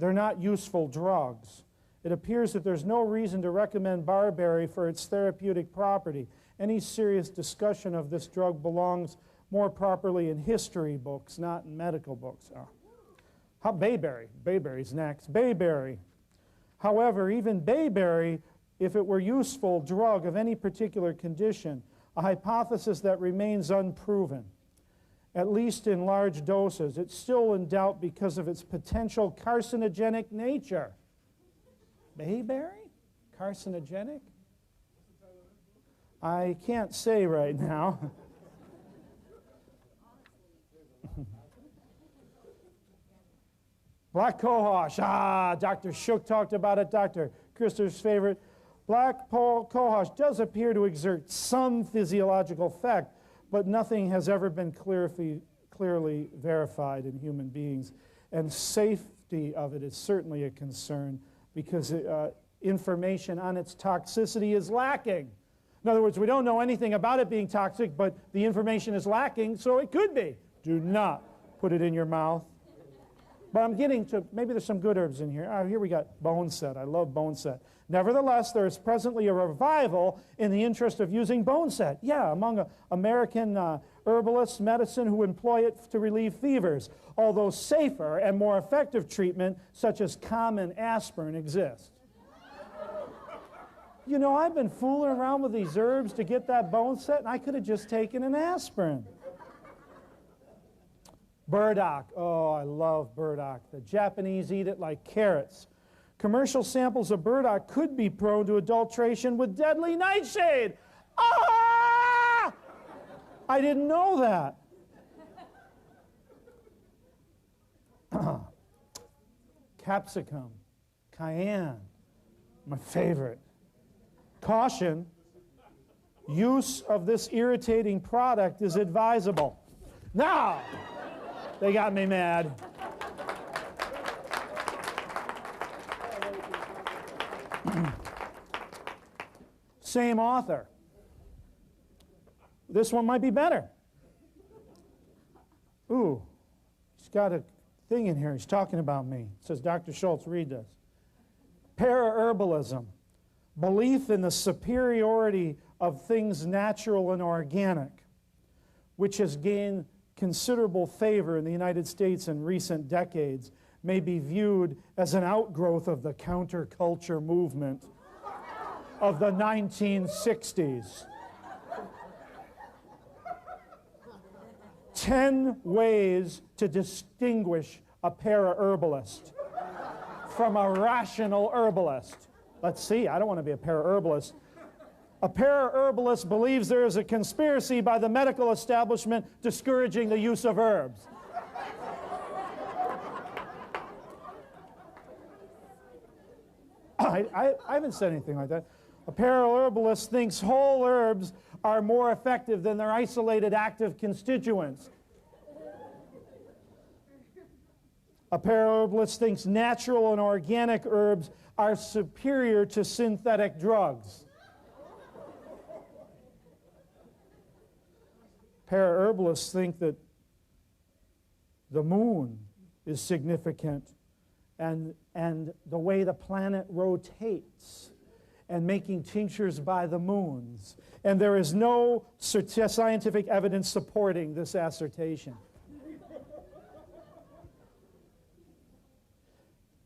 not useful drugs. It appears that there's no reason to recommend barberry for its therapeutic property. Any serious discussion of this drug belongs more properly in history books, not in medical books. How bayberry? Bayberry's next. Bayberry. However, even bayberry, if it were a useful drug of any particular condition, a hypothesis that remains unproven, at least in large doses, it's still in doubt because of its potential carcinogenic nature. Bayberry? Carcinogenic? I can't say right now. Black cohosh. Dr. Shook talked about it. Dr. Christopher's favorite. Black cohosh does appear to exert some physiological effect, but nothing has ever been clearly verified in human beings. And safety of it is certainly a concern because information on its toxicity is lacking. In other words, we don't know anything about it being toxic, but the information is lacking, so it could be. Do not put it in your mouth. But I'm getting to, maybe there's some good herbs in here. Here we got boneset. I love boneset. Nevertheless, there is presently a revival in the interest of using boneset. Yeah, among American herbalists, medicine who employ it to relieve fevers, although safer and more effective treatment, such as common aspirin, exists. You know, I've been fooling around with these herbs to get that boneset, and I could have just taken an aspirin. Burdock. Oh, I love burdock. The Japanese eat it like carrots. Commercial samples of burdock could be prone to adulteration with deadly nightshade. Ah! I didn't know that. Capsicum. Cayenne. My favorite. Caution, use of this irritating product is advisable. Now, they got me mad. Same author. This one might be better. Ooh, he's got a thing in here. He's talking about me. It says, Dr. Schulze, read this. Para-herbalism. Belief in the superiority of things natural and organic, which has gained considerable favor in the United States in recent decades, may be viewed as an outgrowth of the counterculture movement of the 1960s. 10 ways to distinguish a para-herbalist from a rational herbalist. Let's see, I don't want to be a para-herbalist. A para-herbalist believes there is a conspiracy by the medical establishment discouraging the use of herbs. I haven't said anything like that. A para-herbalist thinks whole herbs are more effective than their isolated active constituents. A para-herbalist thinks natural and organic herbs are superior to synthetic drugs. Para-herbalists think that the moon is significant and the way the planet rotates and making tinctures by the moons. And there is no scientific evidence supporting this assertion.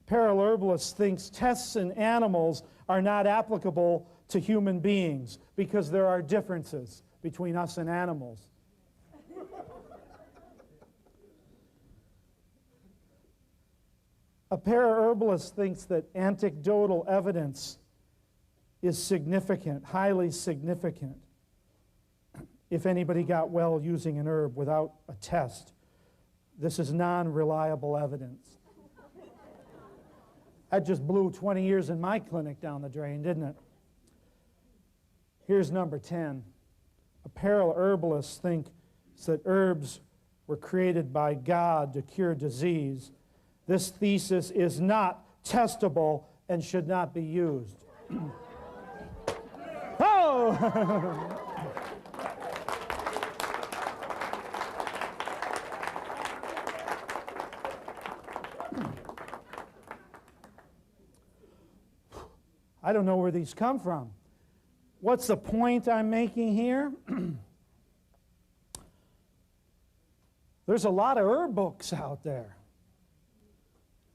Para-herbalist thinks tests in animals are not applicable to human beings because there are differences between us and animals. A para-herbalist thinks that anecdotal evidence is significant, highly significant, if anybody got well using an herb without a test. This is non-reliable evidence. That just blew 20 years in my clinic down the drain, didn't it? Here's number 10. A para-herbalist thinks that herbs were created by God to cure disease. This thesis is not testable and should not be used. Oh! I don't know where these come from. What's the point I'm making here? There's a lot of herb books out there.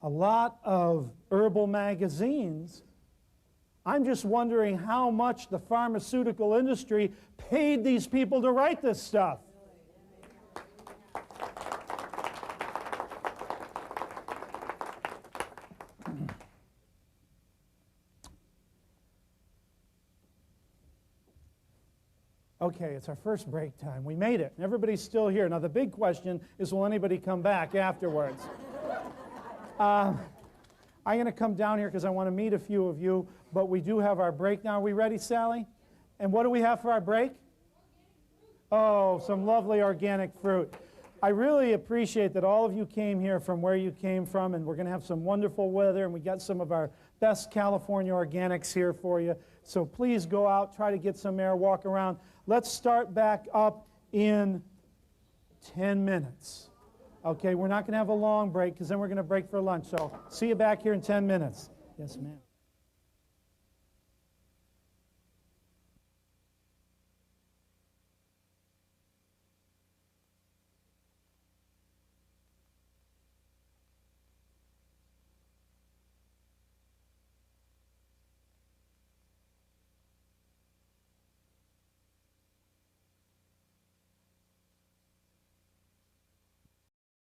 A lot of herbal magazines. I'm just wondering how much the pharmaceutical industry paid these people to write this stuff. Okay, it's our first break time. We made it. Everybody's still here. Now, the big question is, will anybody come back afterwards? I'm going to come down here because I want to meet a few of you, but we do have our break now. Are we ready, Sally? And what do we have for our break? Oh, some lovely organic fruit. I really appreciate that all of you came here from where you came from, and we're going to have some wonderful weather, and we got some of our best California organics here for you. So please go out, try to get some air, walk around. Let's start back up in 10 minutes. Okay, we're not going to have a long break because then we're going to break for lunch. So see you back here in 10 minutes. Yes, ma'am.